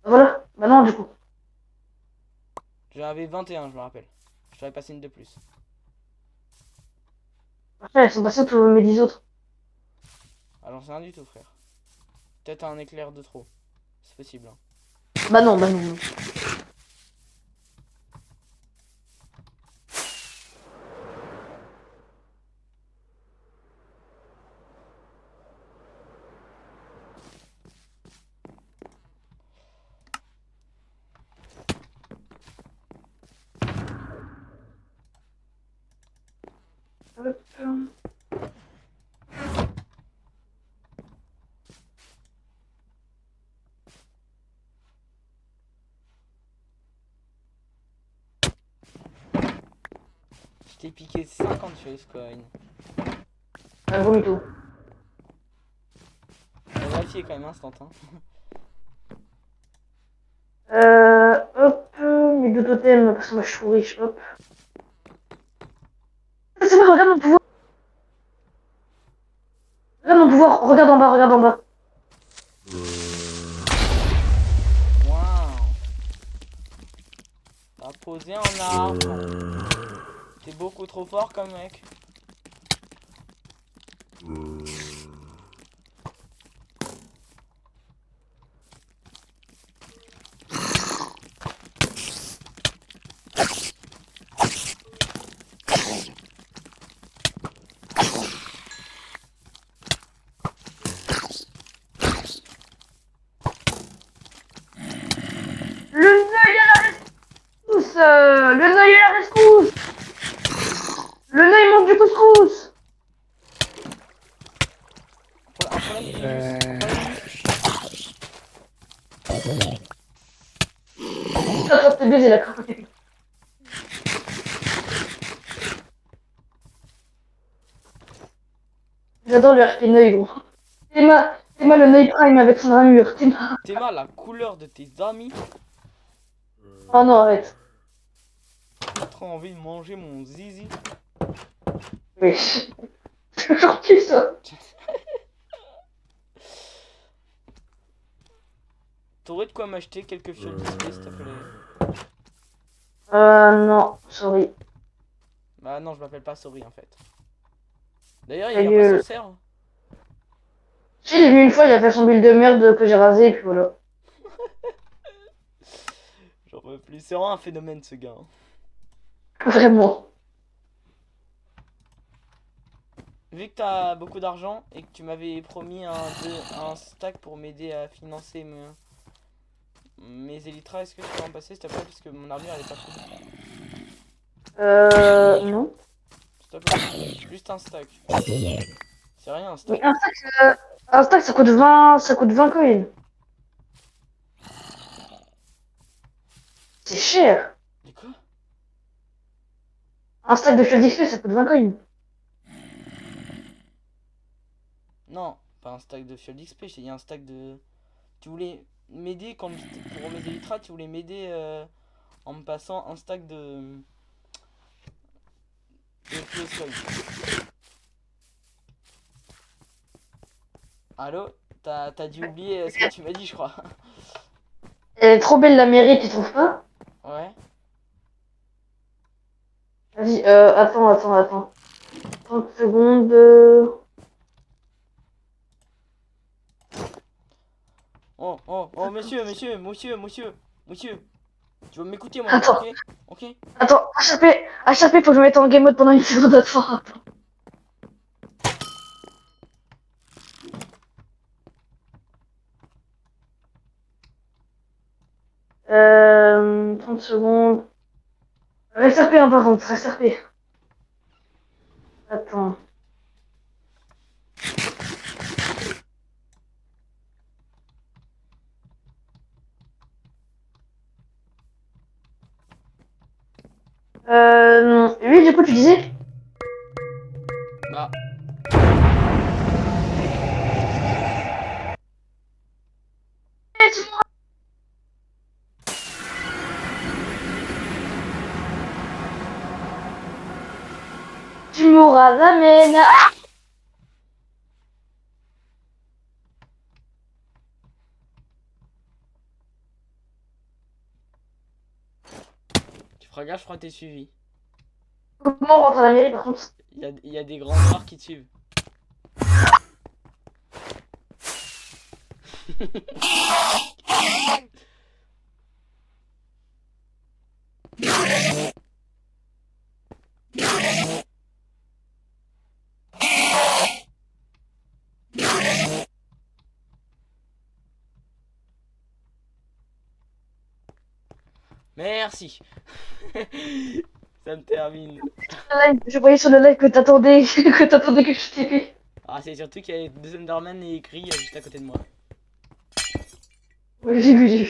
[SPEAKER 1] Voilà. Bah, non, du coup.
[SPEAKER 2] J'en avais 21, je me rappelle. Je t'aurais passé une de plus.
[SPEAKER 1] Après, elles sont passées tous mes 10 autres.
[SPEAKER 2] Alors c'est rien du tout frère. Peut-être un éclair de trop. C'est possible. Hein.
[SPEAKER 1] Bah, non. Hop.
[SPEAKER 2] Je t'ai piqué 50 choses coin.
[SPEAKER 1] Un gros mytho.
[SPEAKER 2] On va vérifier quand même instant. Hein.
[SPEAKER 1] Hop. Mes deux totems, parce que moi, je suis riche. Hop. C'est vrai, regarde mon pouvoir. Regarde en bas.
[SPEAKER 2] Waouh. T'as posé un arbre. T'es beaucoup trop fort comme mec.
[SPEAKER 1] tous.
[SPEAKER 2] Un problème Linus. Un problème Linus.
[SPEAKER 1] Attrape tes baisers, la crapaud. J'adore le RP Neuil, gros. Théma le Neuil Prime avec son armure. Théma.
[SPEAKER 2] Théma, la couleur de tes amis.
[SPEAKER 1] Oh non, arrête.
[SPEAKER 2] J'ai trop envie de manger mon zizi.
[SPEAKER 1] Oui. C'est gentil ça.
[SPEAKER 2] T'aurais de quoi m'acheter quelques fioles d'XP s'il te plaît?
[SPEAKER 1] Non, sorry.
[SPEAKER 2] Bah non, je m'appelle pas Sorry en fait. D'ailleurs, il
[SPEAKER 1] Ta
[SPEAKER 2] vient pas sur
[SPEAKER 1] gueule.
[SPEAKER 2] serre.
[SPEAKER 1] Si, j'ai vu une fois, il a fait son build de merde que j'ai rasé, et puis voilà.
[SPEAKER 2] J'en peux plus. C'est vraiment un phénomène ce gars.
[SPEAKER 1] Vraiment.
[SPEAKER 2] Vu que t'as beaucoup d'argent et que tu m'avais promis un stack pour m'aider à financer mes élytras, est-ce que tu peux en passer s'il te plaît? Parce que mon armure elle est pas cool.
[SPEAKER 1] Non.
[SPEAKER 2] S'il te plaît. Juste un stack. C'est rien un stack.
[SPEAKER 1] Mais un stack, ça coûte 20 coins. C'est cher.
[SPEAKER 2] Mais quoi?
[SPEAKER 1] Un stack de fiole d'XP, ça coûte 20 coins.
[SPEAKER 2] Non, pas un stack de fiole d'XP, j'ai dit un stack de. Tu voulais m'aider quand pour mes élytras, tu voulais m'aider en me passant un stack de PS Coin. Allô? T'as dû oublier ce que tu m'as dit, je crois.
[SPEAKER 1] Elle est trop belle la mairie, tu trouves pas?
[SPEAKER 2] Ouais.
[SPEAKER 1] Vas-y, attends. 30 secondes.
[SPEAKER 2] Oh, monsieur. Tu vas m'écouter, moi,
[SPEAKER 1] Attends,
[SPEAKER 2] ok? Ok?
[SPEAKER 1] attends, HRP, faut que je me mette en game mode pendant une seconde, attends. Euh, 30 secondes. Reste RP, hein, par contre, reste RP. Attends. Oui, du coup, tu disais?
[SPEAKER 2] Bah,
[SPEAKER 1] Tu m'auras ramène.
[SPEAKER 2] tu feras gaffe, je crois que t'es suivi.
[SPEAKER 1] Comment on rentre à la mairie, par contre?
[SPEAKER 2] Il y a des grands noirs qui te suivent. Merci. Ça me termine.
[SPEAKER 1] Je voyais sur le live que t'attendais, que je t'ai.
[SPEAKER 2] Ah, c'est surtout qu'il y a deux Enderman et écrit juste à côté de moi.
[SPEAKER 1] Oui, j'ai vu.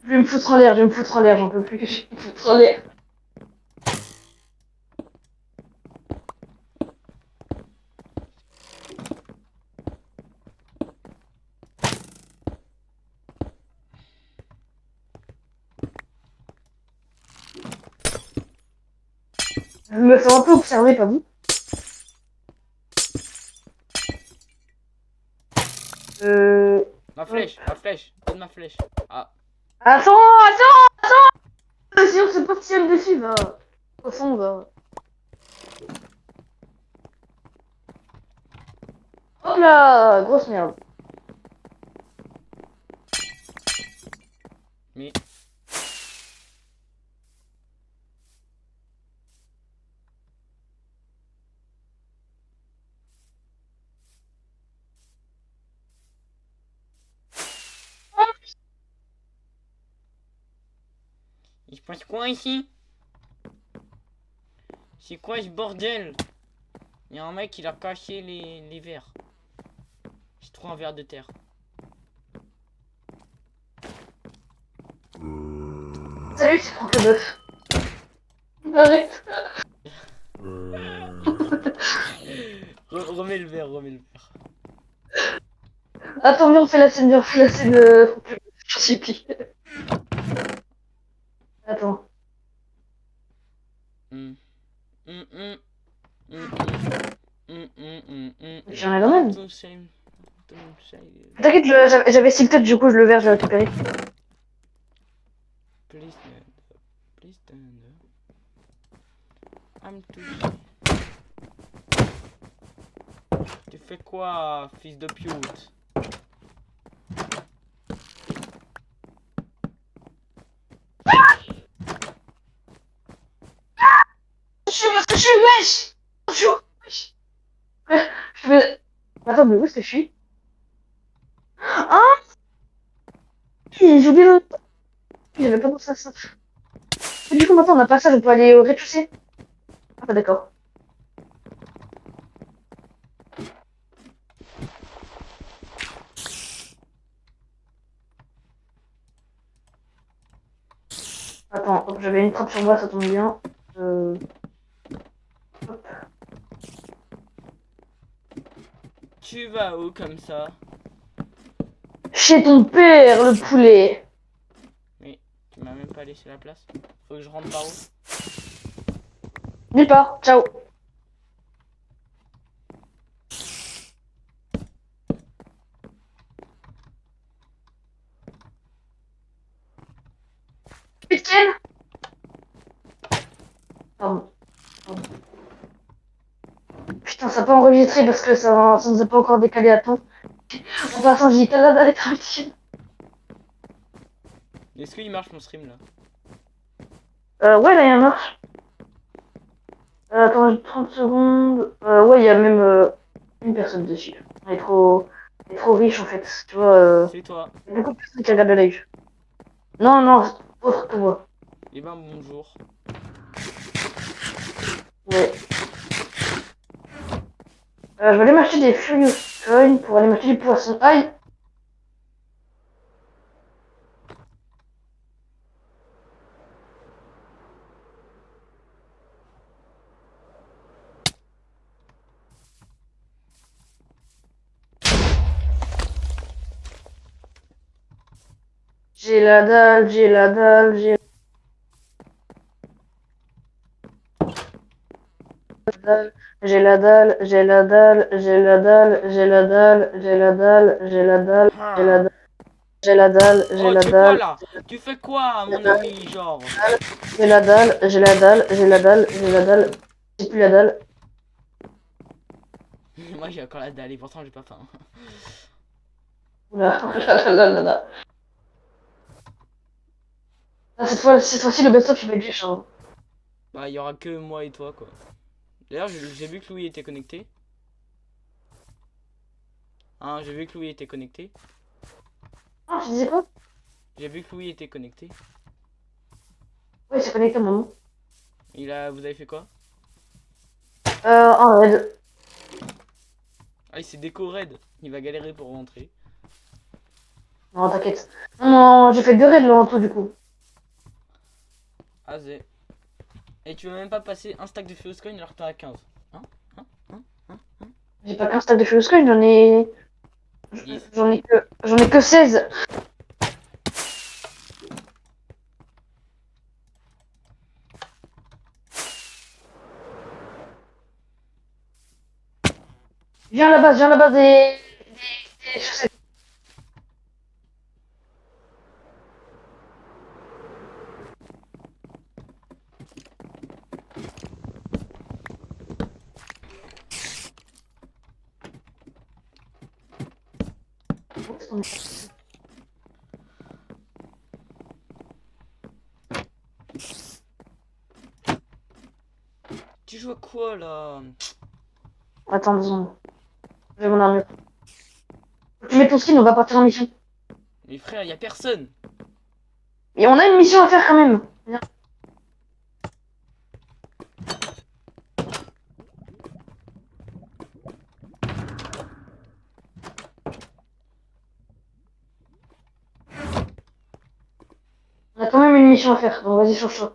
[SPEAKER 1] Je vais me foutre en l'air, j'en peux plus, je vais me foutre en l'air. Je me fais un peu observer, pas vous? Euh...
[SPEAKER 2] Ma flèche, donne ma flèche. Ah,
[SPEAKER 1] Attends! Sinon c'est pas si elle dessus, va. Au fond, va. Hop là! Grosse merde.
[SPEAKER 2] mais Il se passe quoi ici? C'est quoi ce bordel? Il y a un mec, il a caché les verres. J'ai trouvé un verre de terre.
[SPEAKER 1] Salut, c'est Franck le bœuf. Arrête.
[SPEAKER 2] Remets le verre, remets le verre.
[SPEAKER 1] Attends, viens, on fait la scène Franck le bœuf. J'en supplie. Attends.
[SPEAKER 2] Hmm. Hmm, hmm. Hmm, hmm. Hmm, hmm, hmm, hmm.
[SPEAKER 1] J'en ai dans même.
[SPEAKER 2] Don't shame. Don't shame.
[SPEAKER 1] T'inquiète, j'avais Silted, du coup, je le verre, j'ai récupéré.
[SPEAKER 2] Please stand up. Please stand up. I'm too shy. Tu fais quoi, fils de pute?
[SPEAKER 1] Je suis, wesh! Bonjour, wesh! Je vais... Attends, mais où est-ce que je suis? Ah! J'ai oublié le... J'avais pas pensé à ça. Mais du coup, maintenant, on a pas ça, je peux aller au rez-de-chaussée. Ah, bah, d'accord. Attends, hop, j'avais une trappe sur moi, ça tombe bien. Hop.
[SPEAKER 2] Tu vas où comme ça?
[SPEAKER 1] Chez ton père, le poulet!
[SPEAKER 2] Mais tu m'as même pas laissé la place. Faut que je rentre par où?
[SPEAKER 1] Nulle part, ciao! Putain! Pardon. Pardon. Putain, ça n'a pas enregistré parce que ça nous a pas encore décalé à temps. En passant, j'ai dit t'as l'air d'aller tranquille.
[SPEAKER 2] Est-ce qu'il marche mon stream là?
[SPEAKER 1] Ouais, là, il y a un marche. Attends, 30 secondes. Ouais, il y a même une personne dessus. Elle est trop riche en fait. Tu vois,
[SPEAKER 2] C'est toi.
[SPEAKER 1] il y a beaucoup de personnes qui regardent le live. Non, non, autre que moi.
[SPEAKER 2] Eh ben bonjour.
[SPEAKER 1] Ouais. Je vais aller m'acheter des Furious Coins pour aller m'acheter du poisson. Aïe! J'ai la dalle, j'ai la dalle, j'ai la dalle. J'ai la dalle, j'ai la dalle, j'ai la dalle, j'ai la dalle, j'ai la dalle, j'ai la dalle, j'ai la
[SPEAKER 2] Ah.
[SPEAKER 1] dalle, j'ai la dalle, j'ai
[SPEAKER 2] Oh,
[SPEAKER 1] la
[SPEAKER 2] tu fais quoi
[SPEAKER 1] dalle,
[SPEAKER 2] là? Tu fais quoi, mon ami, genre?
[SPEAKER 1] j'ai la dalle, j'ai la dalle, j'ai la dalle, j'ai la dalle, j'ai plus la dalle.
[SPEAKER 2] Moi j'ai encore la dalle et pourtant j'ai pas faim.
[SPEAKER 1] Oula, là. Ah, cette fois-ci, le best-of, il va être juste, hein.
[SPEAKER 2] Bah il y aura que moi et toi quoi. D'ailleurs j'ai vu que Louis était connecté. Hein, j'ai vu que Louis était connecté.
[SPEAKER 1] Ah, tu disais quoi?
[SPEAKER 2] J'ai vu que Louis était connecté.
[SPEAKER 1] Oui, c'est connecté à mon nom.
[SPEAKER 2] Vous avez fait quoi?
[SPEAKER 1] En raid.
[SPEAKER 2] Ah il s'est déco raid. Il va galérer pour rentrer.
[SPEAKER 1] Non, t'inquiète. Non, j'ai fait 2 raids là en tout, du coup.
[SPEAKER 2] Ah zé. Et tu veux même pas passer un stack de Fuse Coin alors que t'en as 15. Hein? Hein? Hein? Hein? Hein?
[SPEAKER 1] J'ai pas qu'un stack de Furious Coins, j'en ai...
[SPEAKER 2] 10.
[SPEAKER 1] J'en ai que 16. Viens à la base des chaussettes.
[SPEAKER 2] Tu joues à quoi là?
[SPEAKER 1] Attends 2 secondes. J'ai mon armure. Tu mets ton skin, on va partir en mission.
[SPEAKER 2] Mais frère, y a personne.
[SPEAKER 1] Et on a une mission à faire quand même. Viens. On a quand même une mission à faire, donc vas-y, chauffe-toi.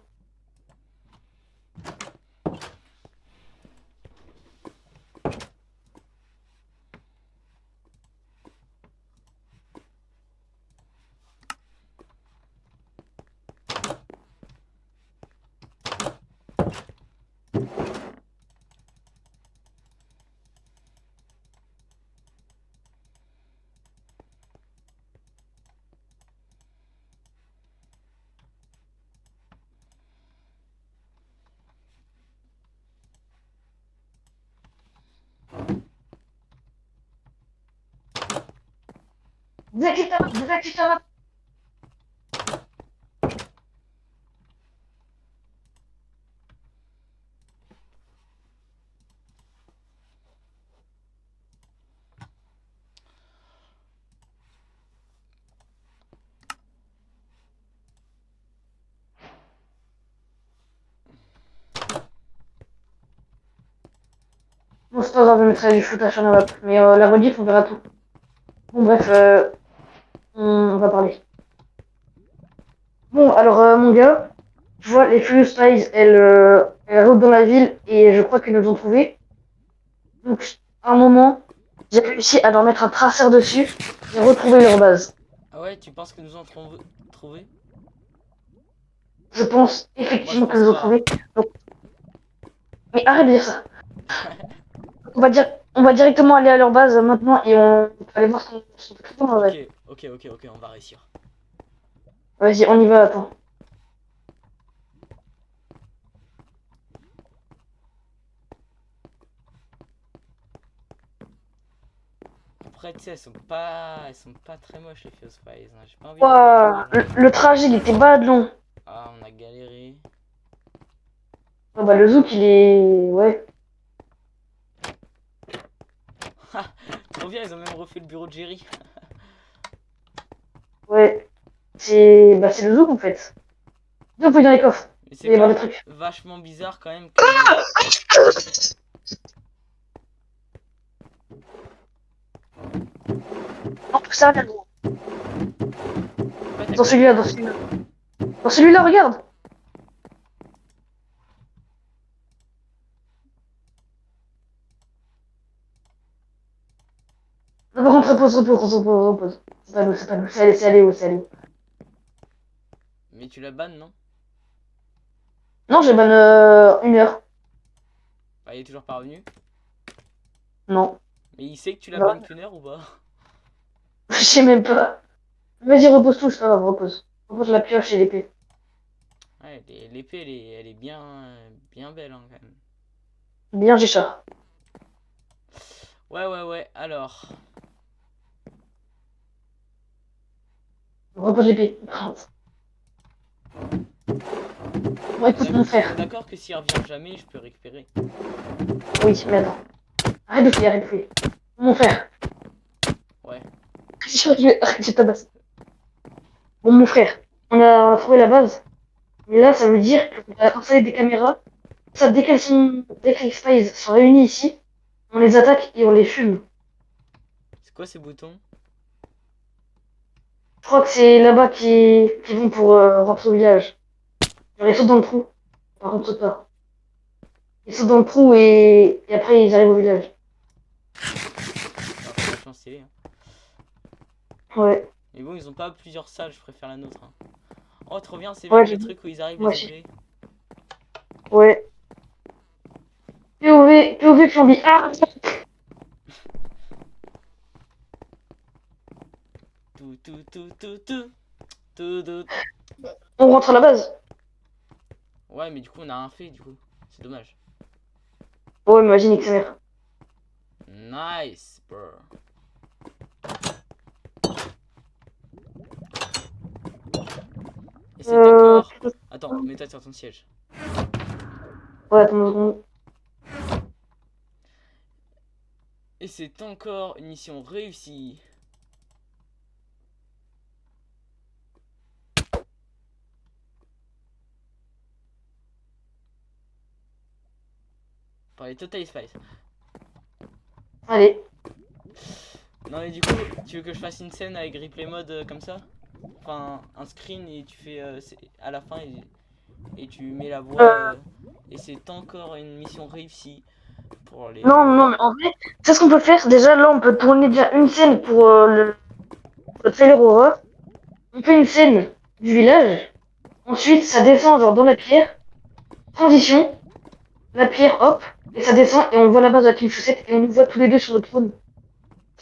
[SPEAKER 1] Désactive ta map. Bon, c'est pas grave, je mettrai du footage sur la map, mais la rediff, on verra tout. Bon, bref, on va parler. Bon, alors, mon gars, tu vois, les Furious Spies, elles rôdent dans la ville et je crois qu'elles nous ont trouvés. Donc, à un moment, j'ai réussi à leur mettre un traceur dessus et retrouver leur base.
[SPEAKER 2] Ah ouais, tu penses que nous en trouvé?
[SPEAKER 1] Je pense
[SPEAKER 2] Moi, je
[SPEAKER 1] effectivement qu'elles
[SPEAKER 2] pense
[SPEAKER 1] nous ont
[SPEAKER 2] pas.
[SPEAKER 1] trouvés. Donc, mais arrête de dire ça. On va directement aller à leur base maintenant et on va aller voir ce qu'on peut faire.
[SPEAKER 2] Ok,
[SPEAKER 1] Ouais.
[SPEAKER 2] ok, on va réussir.
[SPEAKER 1] Vas-y, on y va, attends.
[SPEAKER 2] Après, tu sais, elles sont pas très moches les Fuse Spies. Hein. J'ai pas envie de les faire
[SPEAKER 1] Ouah,
[SPEAKER 2] mal. Hein.
[SPEAKER 1] le trajet, il était bad long.
[SPEAKER 2] Ah, on a galéré.
[SPEAKER 1] Ah bah, le zouk, il est... Ouais.
[SPEAKER 2] Trop bien, ils ont même refait le bureau de Jerry.
[SPEAKER 1] Ouais. C'est le zouk, en fait. Viens, on peut dans les coffres.
[SPEAKER 2] Mais
[SPEAKER 1] Il
[SPEAKER 2] c'est
[SPEAKER 1] va y
[SPEAKER 2] quand
[SPEAKER 1] avoir des
[SPEAKER 2] même
[SPEAKER 1] trucs.
[SPEAKER 2] vachement bizarre quand même que...
[SPEAKER 1] Non, tout ça, viens, gros.
[SPEAKER 2] Pourquoi t'as
[SPEAKER 1] Dans celui-là,
[SPEAKER 2] galéré?
[SPEAKER 1] dans celui-là. Dans celui-là, regarde. Non, par contre, repose. C'est pas nous. C'est allé où, c'est allé où.
[SPEAKER 2] Mais tu la bannes, non?
[SPEAKER 1] Non, j'ai bonne 1 heure.
[SPEAKER 2] Bah, il est toujours pas revenu.
[SPEAKER 1] Non.
[SPEAKER 2] Mais il sait que tu la bannes
[SPEAKER 1] Non.
[SPEAKER 2] qu'une heure ou pas?
[SPEAKER 1] Je sais même pas. Vas-y, repose tout, c'est pas grave, repose. Repose la pioche et l'épée.
[SPEAKER 2] Ouais, l'épée, elle est bien belle, hein, quand même.
[SPEAKER 1] Bien, Géchard.
[SPEAKER 2] Ouais, alors...
[SPEAKER 1] Repose l'épée. Bon, écoute, mon
[SPEAKER 2] On est
[SPEAKER 1] frère.
[SPEAKER 2] d'accord que s'il revient jamais, je peux récupérer.
[SPEAKER 1] Oui, mais attends. Arrête de fouiller. Mon frère.
[SPEAKER 2] Ouais.
[SPEAKER 1] Je tabasse. Bon, mon frère. On a trouvé la base. Mais là, ça veut dire qu'on va installer des caméras. Ça, dès que les spies sont réunis ici, on les attaque et on les fume.
[SPEAKER 2] C'est quoi ces boutons?
[SPEAKER 1] Je crois que c'est là-bas qui vont pour rentrer au village. Genre, ils sautent dans le trou. Par contre, saute pas. Ils sautent dans le trou et après, ils arrivent au village.
[SPEAKER 2] Alors, c'est vachement stylé. Hein.
[SPEAKER 1] Ouais.
[SPEAKER 2] Mais bon, ils ont pas plusieurs salles, je préfère la nôtre. Hein. Oh, trop bien, c'est
[SPEAKER 1] Ouais,
[SPEAKER 2] même
[SPEAKER 1] j'ai
[SPEAKER 2] le
[SPEAKER 1] vu.
[SPEAKER 2] truc où ils arrivent,
[SPEAKER 1] Moi
[SPEAKER 2] les
[SPEAKER 1] aussi.
[SPEAKER 2] objets.
[SPEAKER 1] Ouais. POV Flamby. Ah!
[SPEAKER 2] Tout.
[SPEAKER 1] On rentre à la base.
[SPEAKER 2] Ouais, mais du coup, on a rien fait, du coup. C'est dommage.
[SPEAKER 1] Ouais, mais vas-y, nique sa mère.
[SPEAKER 2] Nice, bro. Et c'est
[SPEAKER 1] Euh...
[SPEAKER 2] encore... Attends, mets-toi sur ton siège.
[SPEAKER 1] Ouais, attends.
[SPEAKER 2] Et c'est encore une mission réussie. Par les Total Spice.
[SPEAKER 1] Allez.
[SPEAKER 2] Non mais du coup, tu veux que je fasse une scène avec replay mode comme ça? Enfin, un screen et tu fais à la fin et tu mets la voix et c'est encore une mission réussie pour les...
[SPEAKER 1] Non, mais en vrai, c'est ce qu'on peut faire. Déjà, là, on peut tourner déjà une scène pour le trailer horreur. On fait une scène du village. Ensuite, ça descend genre dans la pierre. Transition. La pierre, hop. Et ça descend et on voit la base de la Team Chaussette et on nous voit tous les deux sur le trône.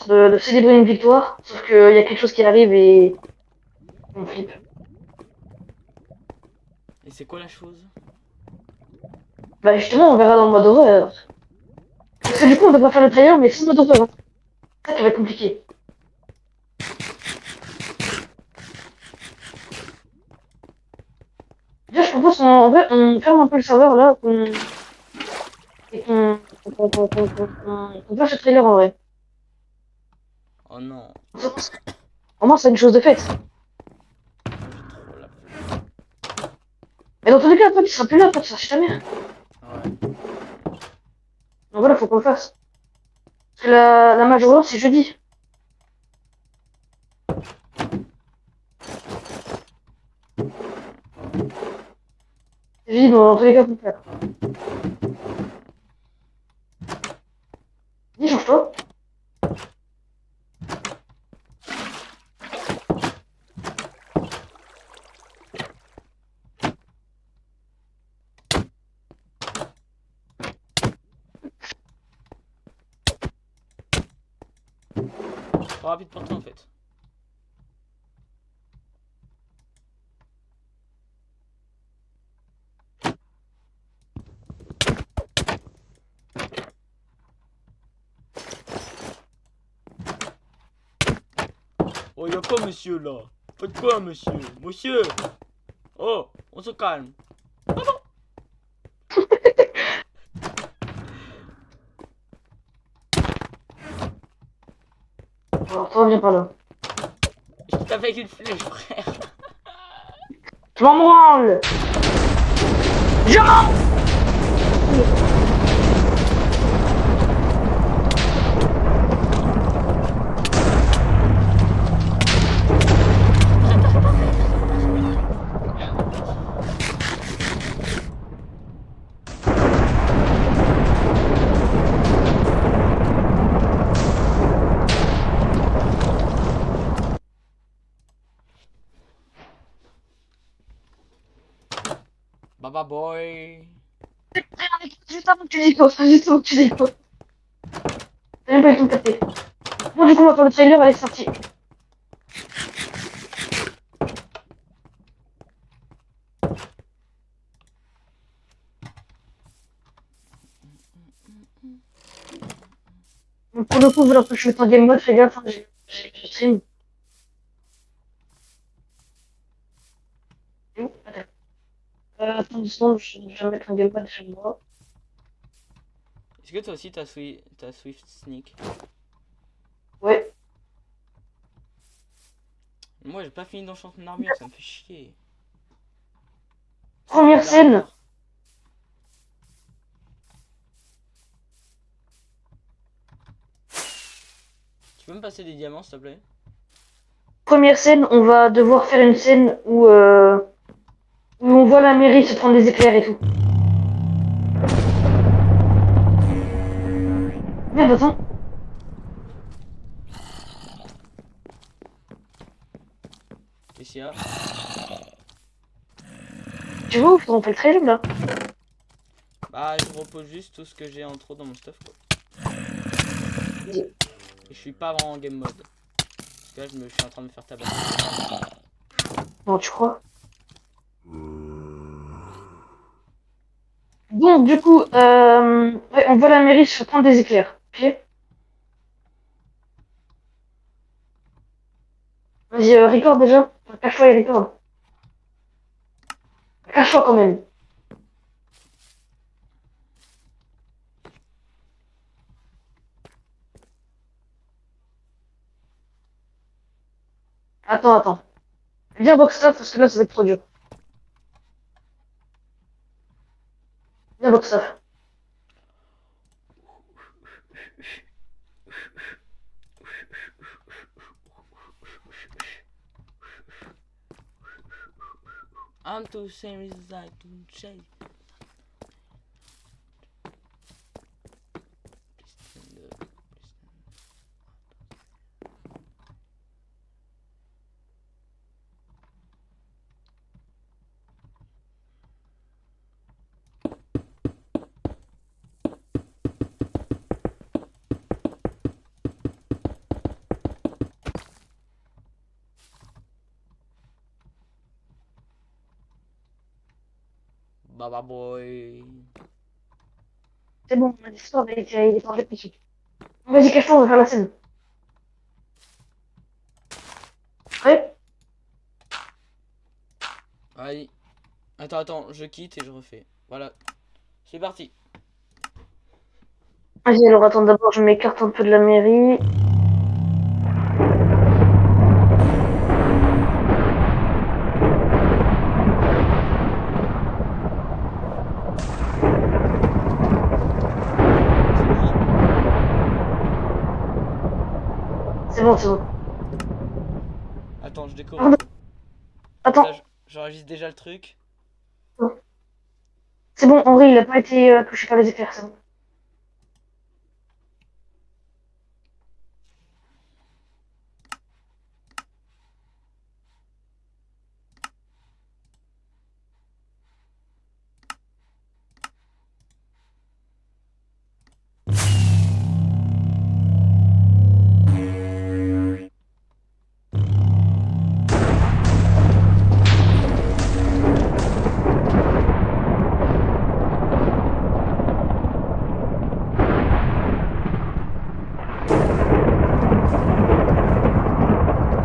[SPEAKER 1] De célébrer une victoire. Sauf qu'il y a quelque chose qui arrive et on flippe.
[SPEAKER 2] Et c'est quoi la chose?
[SPEAKER 1] Bah justement, on verra dans le mode horreur. Parce que du coup, on peut pas faire le trailer, mais sans mode horreur. Hein. Ça, ça va être compliqué. Déjà, je propose en vrai, on ferme un peu le serveur là, et qu'on fasse le trailer en vrai.
[SPEAKER 2] Oh non,
[SPEAKER 1] Au moins, c'est une chose de faite.
[SPEAKER 2] j'ai trop la flemme.
[SPEAKER 1] Mais dans tous les cas, après, tu seras plus là pour chercher ta mère.
[SPEAKER 2] Ouais.
[SPEAKER 1] Donc voilà, faut qu'on le fasse. Parce que la major, c'est jeudi. C'est jeudi, dans tous les cas, faut le faire. Dis, change-toi.
[SPEAKER 2] Trop rapide pour toi en fait. Oh y'a quoi monsieur là? Faites quoi monsieur? Monsieur! Oh, on se calme.
[SPEAKER 1] Alors, toi, viens par là.
[SPEAKER 2] Je tape avec une flèche frère.
[SPEAKER 1] Je m'en branle. Je m'en...
[SPEAKER 2] Baba boy.
[SPEAKER 1] Juste avant que tu dis quoi, juste avant que tu dis quoi. T'as même pas eu le temps de capter. Bon, du coup, on va faire le trailer, elle est sortie. Donc, pour le coup, alors que je mette en game mode, fais gaffe, hein, j'ai stream. C'est où? Attends. Attends une seconde, je vais mettre un game mode chez moi.
[SPEAKER 2] Est-ce que toi aussi t'as Swift Sneak?
[SPEAKER 1] Ouais.
[SPEAKER 2] Moi j'ai pas fini d'enchanter mon armure, ça me fait chier.
[SPEAKER 1] Première scène.
[SPEAKER 2] Tu peux me passer des diamants s'il te plaît?
[SPEAKER 1] Première scène, on va devoir faire une scène où on voit la mairie se prendre des éclairs et tout. Merde, attends.
[SPEAKER 2] Qu'est-ce qu'il y a?
[SPEAKER 1] Tu vois où on fait le trailer là?
[SPEAKER 2] Bah je repose juste tout ce que j'ai en trop dans mon stuff quoi. Et je suis pas vraiment en game mode. Parce que là je suis en train de me faire tabasser.
[SPEAKER 1] Non, tu crois? Bon, du coup, ouais, on voit la mairie se prendre des éclairs. Ok. Vas-y, record déjà. Enfin, cache-toi et record. Cache-toi quand même. Attends. Viens box stuff parce que là ça va être trop dur. Viens box stuff.
[SPEAKER 2] I'm too serious like to chase. Baba boy.
[SPEAKER 1] C'est bon, on a l'histoire, il est pas réfléchi. Vas-y, cache-toi, on va faire la scène. Prêt?
[SPEAKER 2] Allez. Attends, je quitte et je refais. Voilà. C'est parti.
[SPEAKER 1] Vas-y, alors attends, d'abord je m'écarte un peu de la mairie.
[SPEAKER 2] C'est bon?
[SPEAKER 1] C'est bon.
[SPEAKER 2] Attends, je découvre un
[SPEAKER 1] Pardon.
[SPEAKER 2] peu.
[SPEAKER 1] Attends,
[SPEAKER 2] Ça, j'enregistre déjà le truc.
[SPEAKER 1] c'est bon, Henri, il a pas été touché par les éclairs, c'est bon.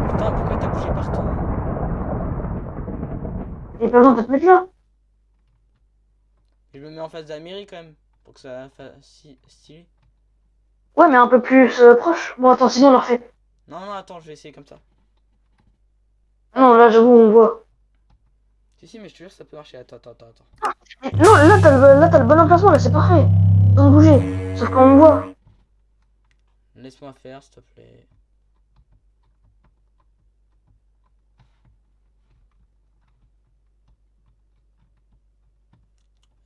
[SPEAKER 2] Putain, pourquoi t'as bougé partout?
[SPEAKER 1] Il pas besoin de te mettre là.
[SPEAKER 2] Je me mets en face de la mairie quand même. Pour que ça fasse stylé.
[SPEAKER 1] Ouais, mais un peu plus proche. Bon, attends, sinon on leur fait.
[SPEAKER 2] Non, attends, je vais essayer comme ça.
[SPEAKER 1] Ah non, là, j'avoue, on voit.
[SPEAKER 2] Si, mais je te jure, ça peut marcher. Attends.
[SPEAKER 1] Non, là, t'as le bon emplacement, là, c'est parfait. Sans bouger. Sauf qu'on me voit.
[SPEAKER 2] Laisse-moi faire, s'il te plaît.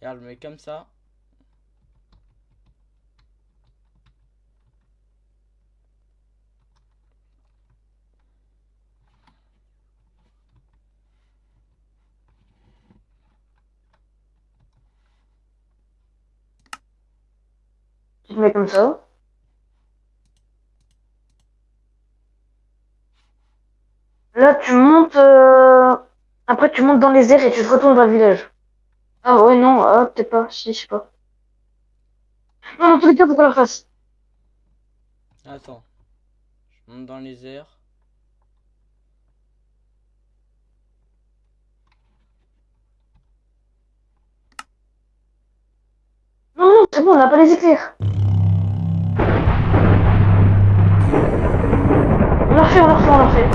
[SPEAKER 2] Regarde, je me mets comme ça.
[SPEAKER 1] Tu te mets comme ça. Là, tu montes. Après, tu montes dans les airs et tu te retournes vers le village. Ah ouais, non, peut-être pas. Si, je sais pas. Non, dans tous les cas, faut qu'on leur fasse.
[SPEAKER 2] Attends. Je monte dans les airs.
[SPEAKER 1] Non, c'est bon, on n'a pas les éclairs. On leur fait.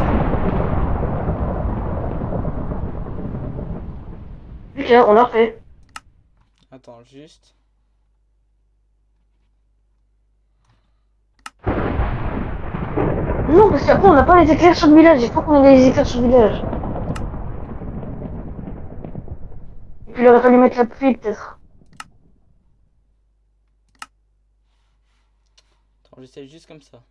[SPEAKER 1] Lucas, on leur fait.
[SPEAKER 2] Attends, juste.
[SPEAKER 1] Non, parce qu'après, on n'a pas les éclairs sur le village. Il faut qu'on ait les éclairs sur le village. Et puis, il aurait fallu mettre la pluie, peut-être.
[SPEAKER 2] Attends, j'essaie juste comme ça.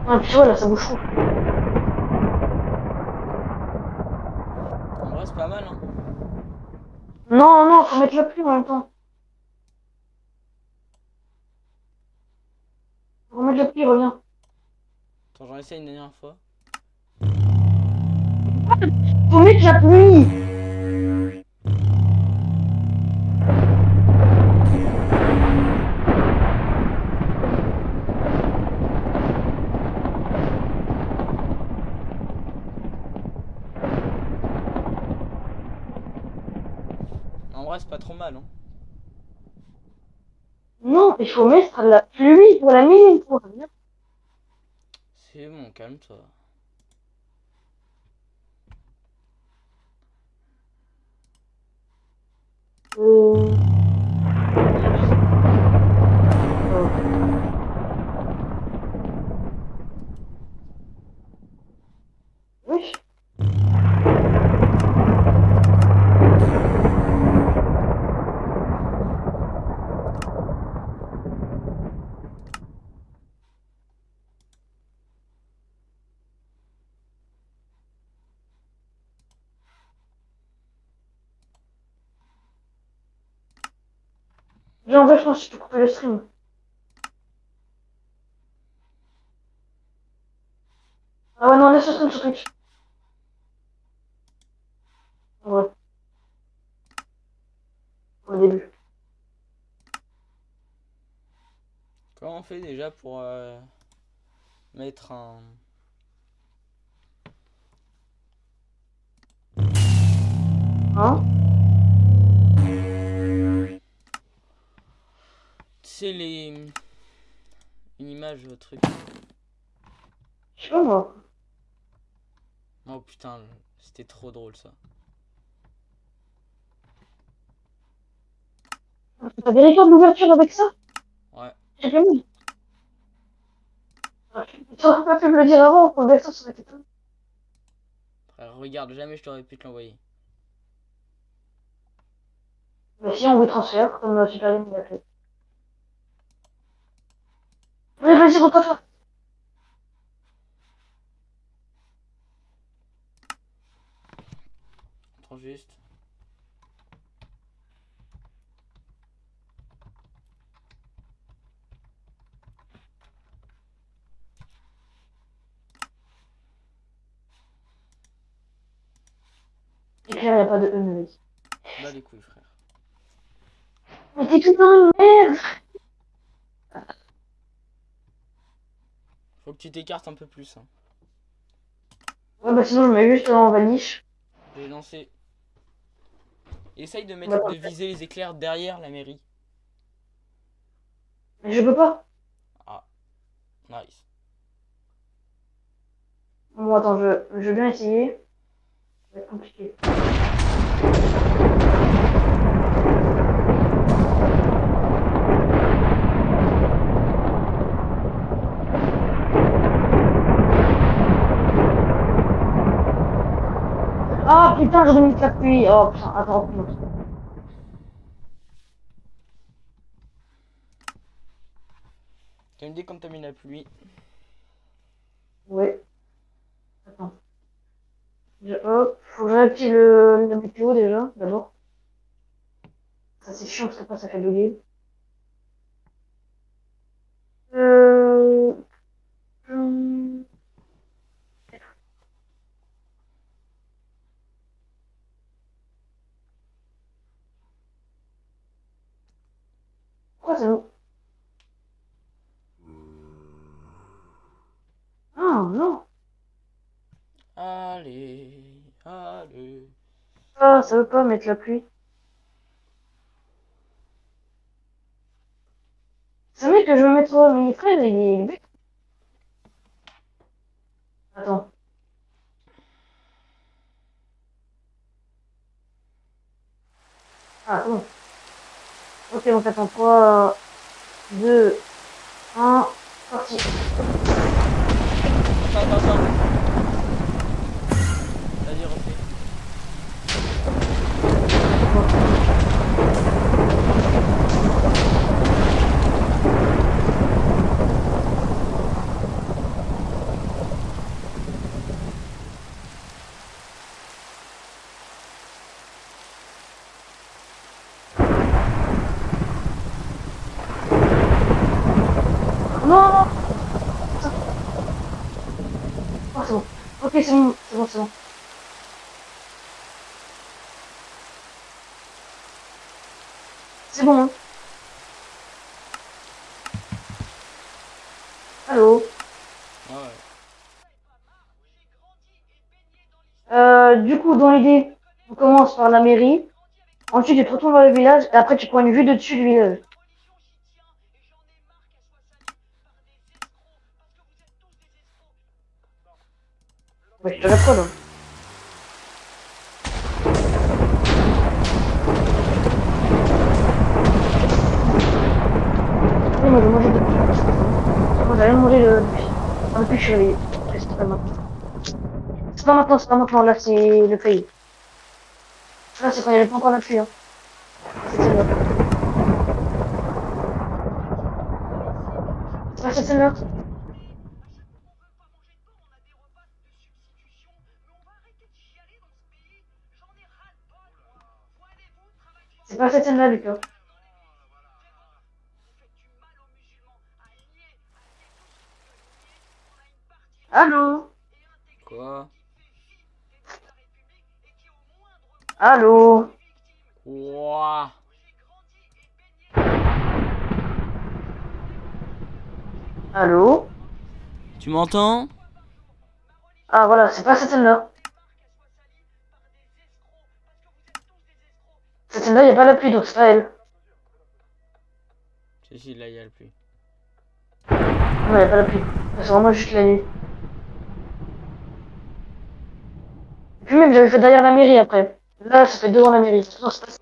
[SPEAKER 1] Ah, puis voilà, ça bouge trop.
[SPEAKER 2] En vrai, c'est pas mal, hein.
[SPEAKER 1] Non, faut mettre la pluie en même temps. Faut mettre la pluie, reviens.
[SPEAKER 2] Attends, j'en essaie une dernière fois.
[SPEAKER 1] Faut mettre la pluie.
[SPEAKER 2] En vrai, c'est pas trop mal, hein.
[SPEAKER 1] Non, il faut mettre la pluie pour la mine.
[SPEAKER 2] C'est bon, calme-toi.
[SPEAKER 1] Euh... Oui. En vrai, je pense que je peux couper le stream. Ah ouais, non, laisse le stream sur Twitch. Ouais, au début.
[SPEAKER 2] Comment on fait déjà pour mettre un...
[SPEAKER 1] Hein?
[SPEAKER 2] Tu sais, les... Une image, truc.
[SPEAKER 1] Je sais pas moi.
[SPEAKER 2] Oh putain, c'était trop drôle ça.
[SPEAKER 1] T'as des records d'ouverture avec ça?
[SPEAKER 2] Ouais.
[SPEAKER 1] J'ai pas mis. Tu aurais pas pu me le dire avant, pour le ça aurait été tout.
[SPEAKER 2] Frère, regarde, jamais je t'aurais pu te l'envoyer.
[SPEAKER 1] Mais si, on vous transfère, comme Super Game l'a fait. Mais vas-y, repars.
[SPEAKER 2] Attends juste.
[SPEAKER 1] Et puis, il n'y a pas de E, mais vas-y.
[SPEAKER 2] Bas les couilles, frère.
[SPEAKER 1] Mais t'es tout dans une merde!
[SPEAKER 2] Faut que tu t'écartes un peu plus. Hein.
[SPEAKER 1] Ouais, bah sinon, je mets juste en vanish.
[SPEAKER 2] J'ai lancé. Essaye de
[SPEAKER 1] Bah,
[SPEAKER 2] mettre, de viser les éclairs derrière la mairie.
[SPEAKER 1] mais je peux pas.
[SPEAKER 2] Ah, nice.
[SPEAKER 1] Bon, attends, je veux bien essayer. Ça va être compliqué. Ah putain, j'ai mis de la pluie. Oh putain, attends, recommence.
[SPEAKER 2] Tu me dis quand t'as mis la pluie.
[SPEAKER 1] Ouais. Attends. Hop, faut que j'active le météo déjà, d'abord. Ça c'est chiant parce qu'après ça fait bugger. Euh... hum, Pourquoi c'est bon? Ah non.
[SPEAKER 2] Allez, allez.
[SPEAKER 1] Ah, ça veut pas mettre la pluie. C'est vrai que je veux mettre mon frère, il est bête. Attends. Ah, bon. Ok, donc attends, 3, 2, 1, parti.
[SPEAKER 2] Attends. Vas-y, refais.
[SPEAKER 1] Non! Putain. Oh, c'est bon. Ok, c'est bon. C'est bon, hein. Allô?
[SPEAKER 2] Ouais, ouais.
[SPEAKER 1] Du coup, dans l'idée, on commence par la mairie. Ensuite, tu te retournes vers le village et après, tu prends une vue de dessus du village. Ouais, je te la prends, là. Oui, moi, j'ai mangé depuis. Moi, j'allais manger depuis. Enfin, depuis que je suis réveillé. Après, c'est pas maintenant. C'est pas maintenant, c'est pas maintenant. Là, c'est le pays. Là, c'est quand il n'y avait pas encore la pluie, hein. Cette scène-là. C'est pas cette scène-là. C'est pas cette scène-là, Lucas. Allô?
[SPEAKER 2] Quoi?
[SPEAKER 1] Allô?
[SPEAKER 2] Ouah.
[SPEAKER 1] Allô?
[SPEAKER 2] Tu m'entends?
[SPEAKER 1] Ah, voilà, c'est pas cette scène-là. Cette scène-là, il n'y a pas la pluie, donc c'est pas elle.
[SPEAKER 2] Si, là, il y a le pluie.
[SPEAKER 1] Non, il n'y a pas la pluie. C'est vraiment juste la nuit. Et puis même, j'avais fait derrière la mairie après. Là, ça fait devant la mairie. Non, c'est pas ça.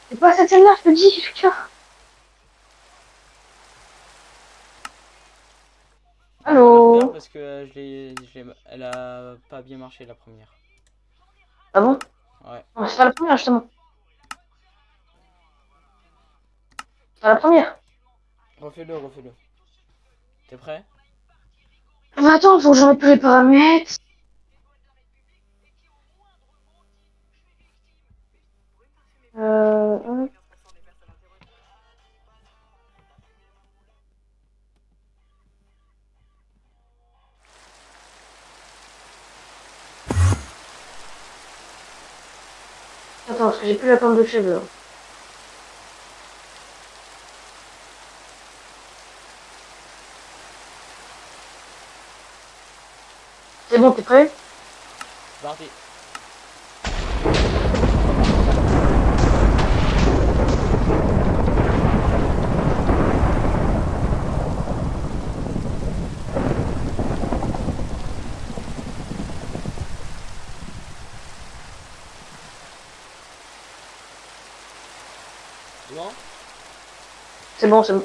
[SPEAKER 1] C'est pas cette scène-là, je te dis, Lucas.
[SPEAKER 2] On va la refaire
[SPEAKER 1] Allô?
[SPEAKER 2] parce que elle a pas bien marché la première.
[SPEAKER 1] Ah bon?
[SPEAKER 2] Ouais.
[SPEAKER 1] Non, c'est pas la première, justement. C'est pas la première.
[SPEAKER 2] Refais-le, refais-le. T'es prêt?
[SPEAKER 1] Mais attends, faut que je remette tous les paramètres. Hop. Attends, parce que j'ai plus la teinte de cheveux, là. C'est bon, t'es prêt?
[SPEAKER 2] C'est parti. C'est bon?
[SPEAKER 1] C'est bon, c'est bon.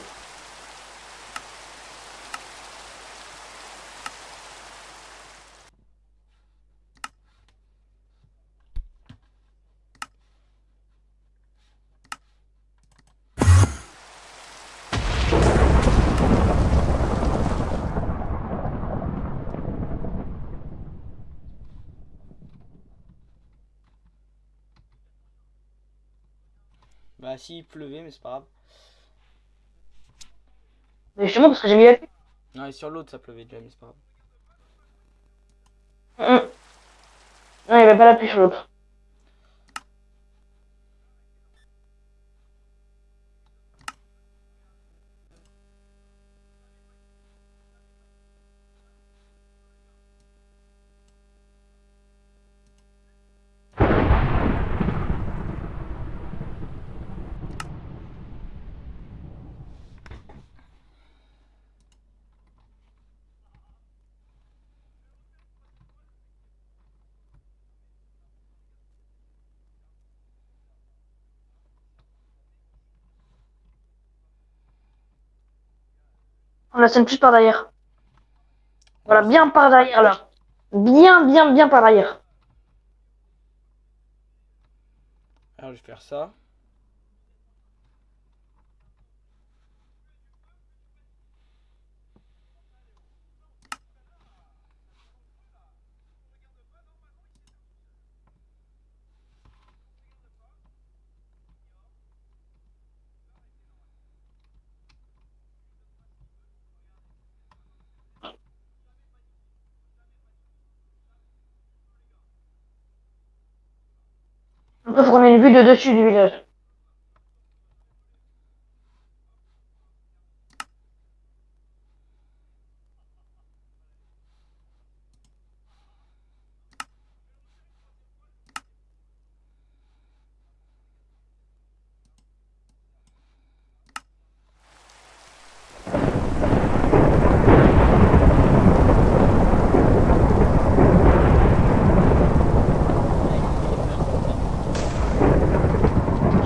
[SPEAKER 2] Bah si, il pleuvait, mais c'est pas grave.
[SPEAKER 1] Mais justement, parce que j'ai mis la pluie.
[SPEAKER 2] Non, et sur l'autre, ça pleuvait déjà, mais c'est pas grave.
[SPEAKER 1] Non, il y avait pas la pluie sur l'autre. On la scène plus par derrière.
[SPEAKER 2] Ouais,
[SPEAKER 1] Voilà,
[SPEAKER 2] je sais.
[SPEAKER 1] bien par derrière, là. Bien, bien, bien par derrière.
[SPEAKER 2] Alors, je vais faire ça.
[SPEAKER 1] Après, faut qu'on ait une vue de dessus du village.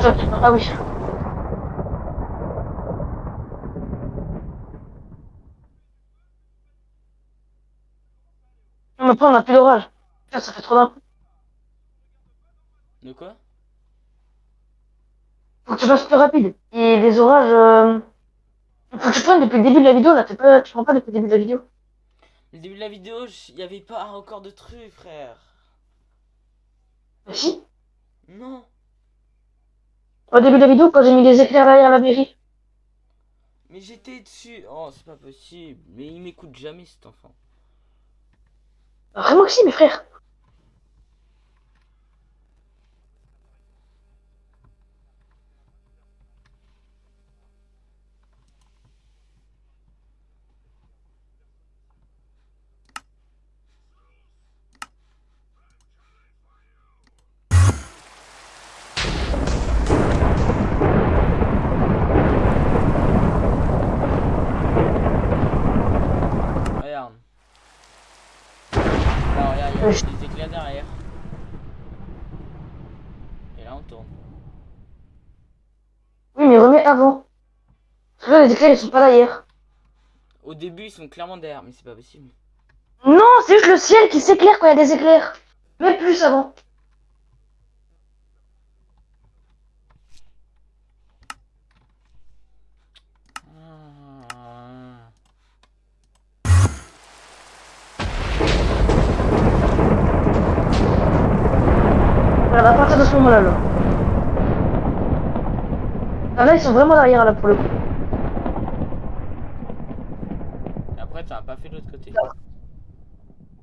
[SPEAKER 1] Ah oui. Mais après, on a plus d'orage. Putain, ça fait trop d'un coup.
[SPEAKER 2] De quoi?
[SPEAKER 1] Faut que tu fasses plus rapide. Et les orages, faut que tu prennes depuis le début de la vidéo, là. Tu prends pas depuis le début de la vidéo.
[SPEAKER 2] Le début de la vidéo, il n'y avait pas encore de trucs, frère.
[SPEAKER 1] Mais si.
[SPEAKER 2] Non.
[SPEAKER 1] Au début de la vidéo, quand j'ai mis les éclairs derrière la mairie.
[SPEAKER 2] Mais j'étais dessus. Oh, c'est pas possible. Mais il m'écoute jamais, cet enfant.
[SPEAKER 1] Vraiment que si, mes frères.
[SPEAKER 2] Regarde. Alors, regarde, il y a des éclairs derrière. Et là, on tourne.
[SPEAKER 1] Oui, mais remets avant. Parce que là, les éclairs, ils sont pas derrière.
[SPEAKER 2] Au début, ils sont clairement derrière, mais c'est pas possible.
[SPEAKER 1] Non, c'est juste le ciel qui s'éclaire quand il y a des éclairs. Mais plus avant.
[SPEAKER 2] Ah.
[SPEAKER 1] Voilà, à partir de ce moment-là, là. Ah, là, ils sont vraiment derrière, là, pour le coup.
[SPEAKER 2] Et après, t'as pas fait de l'autre côté.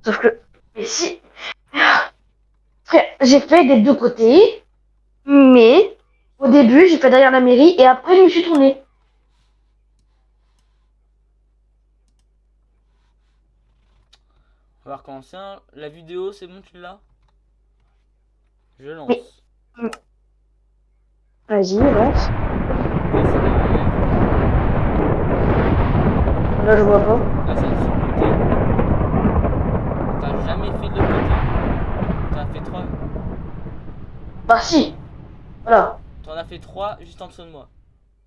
[SPEAKER 1] Sauf que... Mais si... Frère, j'ai fait des deux côtés, mais... Au début, j'ai fait derrière la mairie, et après, je me suis tournée.
[SPEAKER 2] On va recommencer la vidéo, c'est bon, tu l'as? Je
[SPEAKER 1] Mais...
[SPEAKER 2] lance.
[SPEAKER 1] Vas-y, lance.
[SPEAKER 2] Là, c'est derrière.
[SPEAKER 1] Là, je vois pas.
[SPEAKER 2] Là, c'est sur le côté. T'as jamais fait de l'autre côté. T'en as fait 3.
[SPEAKER 1] Bah si. Voilà.
[SPEAKER 2] T'en as fait 3 juste en dessous de moi.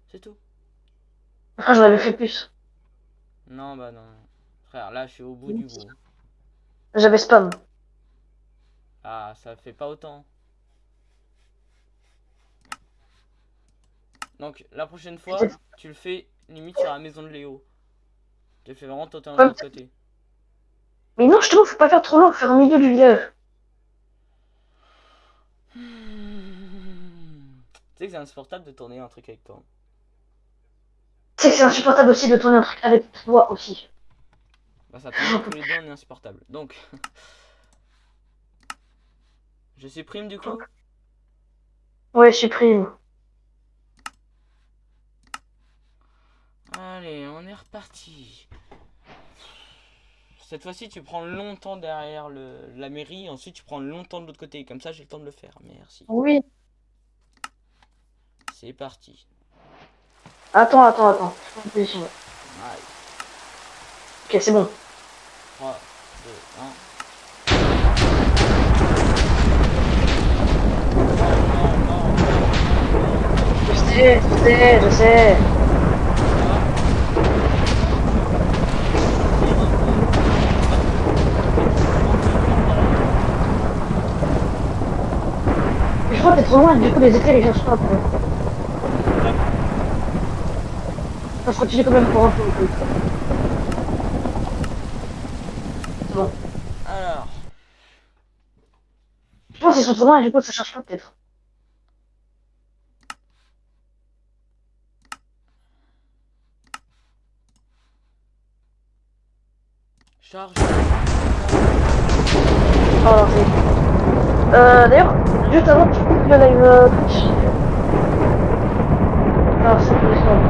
[SPEAKER 2] C'est tout.
[SPEAKER 1] Enfin, j'en avais fait plus.
[SPEAKER 2] Non, bah non. Frère, là, je suis au bout du bout.
[SPEAKER 1] J'avais spam.
[SPEAKER 2] Ah, ça fait pas autant. Donc, la prochaine fois, tu le fais limite sur la maison de Léo. Tu le fais vraiment totalement de l'autre côté.
[SPEAKER 1] Mais non, justement, faut pas faire trop long, faut faire au milieu du village.
[SPEAKER 2] Tu sais que c'est insupportable de tourner un truc avec toi.
[SPEAKER 1] Tu sais que c'est insupportable aussi de tourner un truc avec toi aussi.
[SPEAKER 2] Bah ça tombe, tous les deux on est insupportable. Donc, je supprime du coup.
[SPEAKER 1] Ouais, je supprime.
[SPEAKER 2] Allez, on est reparti. Cette fois-ci, tu prends longtemps derrière la mairie, ensuite tu prends longtemps de l'autre côté. Comme ça, j'ai le temps de le faire. Merci.
[SPEAKER 1] Oui.
[SPEAKER 2] C'est parti.
[SPEAKER 1] Attends. Je prends une position.
[SPEAKER 2] Allez,
[SPEAKER 1] Ok, c'est bon.
[SPEAKER 2] 3, 2, 1.
[SPEAKER 1] Je sais. Mais je crois que t'es trop loin, du coup les éclairs ils cherchent pas après. Ça se continue quand même pour un peu. C'est bon.
[SPEAKER 2] Alors,
[SPEAKER 1] Je pense qu'ils sont trop loin et du coup ça cherche pas peut-être.
[SPEAKER 2] charge.
[SPEAKER 1] Alors, d'ailleurs, juste avant, tu peux le live Twitch. Alors, c'est plus ça.